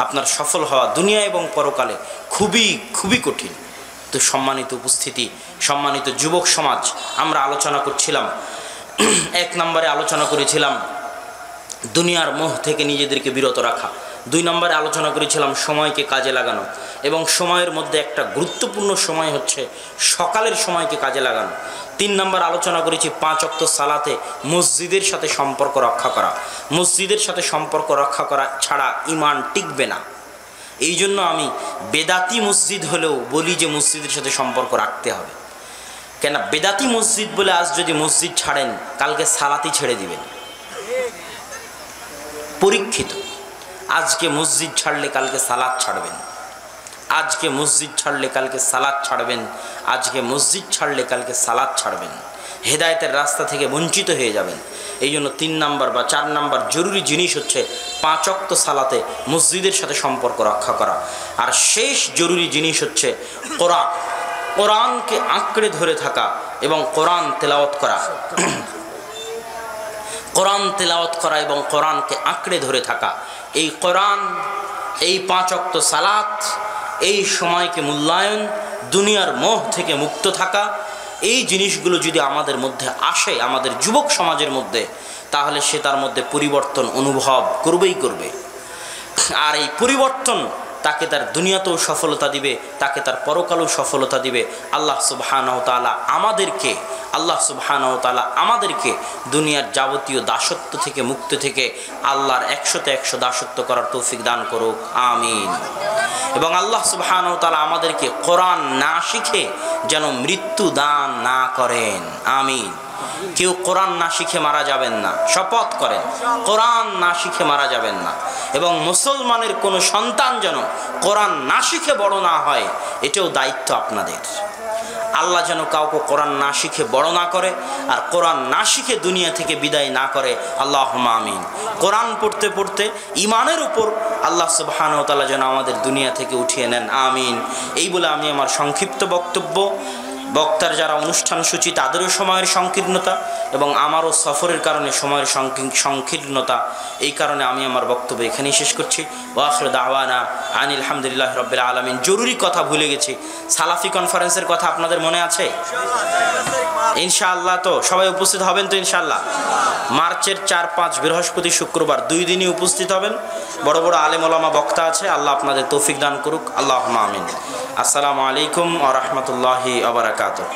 আপনার সফল হওয়া দুনিয়া এবং পরকালে খুবই কঠিন। তো সম্মানিত উপস্থিতি, সম্মানিত যুবক সমাজ, আমরা আলোচনা করছিলাম, 1 নম্বরে আলোচনা করেছিলাম দুনিয়ার মোহ থেকে নিজেদেরকে বিরত রাখা। 2 নম্বরে আলোচনা করেছিলাম সময়কে কাজে লাগানো, এবং সময়ের মধ্যে একটা গুরুত্বপূর্ণ সময় হচ্ছে সকালের সময়কে কাজে লাগানো। 3 নম্বর আলোচনা করেছি 5 ওয়াক্ত সালাতে মসজিদের সাথে সম্পর্ক রক্ষা করা। মসজিদের সাথে সম্পর্ক রক্ষা করা ছাড়া ঈমান টিকবে না। এই জন্য আমি বেদাতি মসজিদ হলেও বলি যে মসজিদের সাথে সম্পর্ক রাখতে হবে। কেন বেদাতি মসজিদ বলে আজ যদি মসজিদ ছাড়েন, কালকে সালাতই ছেড়ে দিবেন। পরীক্ষিত। আজকে মসজিদ ছাড়লে কালকে সালাত ছাড়বেন, আজকে মসজিদ ছাড়লে কালকে সালাত ছাড়বেন, আজকে মসজিদ ছাড়লে কালকে সালাত ছাড়বেন। হেদায়েতের রাস্তা থেকে বঞ্চিত হয়ে যাবেন। এই জন্য 3 নম্বর বা 4 নম্বর জরুরি জিনিস হচ্ছে 5 ওয়াক্ত সালাতে মসজিদের সাথে সম্পর্ক রক্ষা করা। আর শেষ জরুরি জিনিস হচ্ছে কোরআনকে আঁকড়ে ধরে থাকা এবং কোরআন তেলাওয়াত করা। কোরআন তেলাওয়াত করা এবং কোরআনকে আঁকড়ে ধরে থাকা। এই কোরআন, এই 5 ওয়াক্ত সালাত, এই সময়কে মূল্যায়ন, দুনিয়ার মোহ থেকে মুক্ত থাকা, এই জিনিসগুলো যদি আমাদের মধ্যে আসে, আমাদের যুবক সমাজের মধ্যে, তাহলে সে তার মধ্যে পরিবর্তন অনুভব করবেই করবে। আর এই পরিবর্তন তাকে তার দুনিয়াতেও সফলতা দিবে, তাকে তার পরকালেও সফলতা দিবে। আল্লাহ সুবহানাহু ওয়া তাআলা আমাদেরকে দুনিয়ার যাবতীয় দাসত্ব থেকে মুক্ত থেকে আল্লাহর 100তে 100 দাসত্ব করার তৌফিক দান করুক, আমিন। এবং আল্লাহ সুবহানাহু ওয়া তাআলা আমাদেরকে কোরআন না শিখে যেন মৃত্যু দান না করেন, আমিন। কেউ কোরআন না শিখে মারা যাবেন না, শপথ করেন কোরআন না শিখে মারা যাবেন না। এবং মুসলমানের কোনো সন্তান যেন কোরআন না শিখে বড় না হয়, এটাও দায়িত্ব আপনাদের। আল্লাহ যেন কাউকে কোরআন না শিখে বড় না করে আর কোরআন না শিখে দুনিয়া থেকে বিদায় না করে, আল্লাহুম্মা আমিন। কোরআন পড়তে পড়তে ঈমানের উপর আল্লাহ সুবহানাহু ওয়া তাআলা যেন আমাদের দুনিয়া থেকে উঠিয়ে নেন, আমিন। এই বলে আমি আমার সংক্ষিপ্ত বক্তব্য, বক্তার যারা অনুষ্ঠান সূচি তাদেরও সময়ের সংকীর্ণতা এবং আমারও সফরের কারণে সময়ের সংকীর্ণতা, এই কারণে আমি আমার বক্তব্য এখানেই শেষ করছি। ওয়া আখিরু দাওয়ানা আনিল হামদুলিল্লাহি রাব্বিল আলামিন। জরুরি কথা ভুলে গেছি, সালাফি কনফারেন্সের কথা আপনাদের মনে আছে? ইনশাআল্লাহ তো সবাই উপস্থিত হবেন তো ইনশাআল্লাহ? মার্চের 4, 5 বৃহস্পতি শুক্রবার 2 দিনই উপস্থিত হবেন। বড় বড় আলেম ওলামা বক্তা আছে, আল্লাহ আপনাদের তৌফিক দান করুক, আল্লাহুম্মা আমিন। আসসালামু আলাইকুম ওয়া রাহমাতুল্লাহি ওয়া বারাকাতুহু।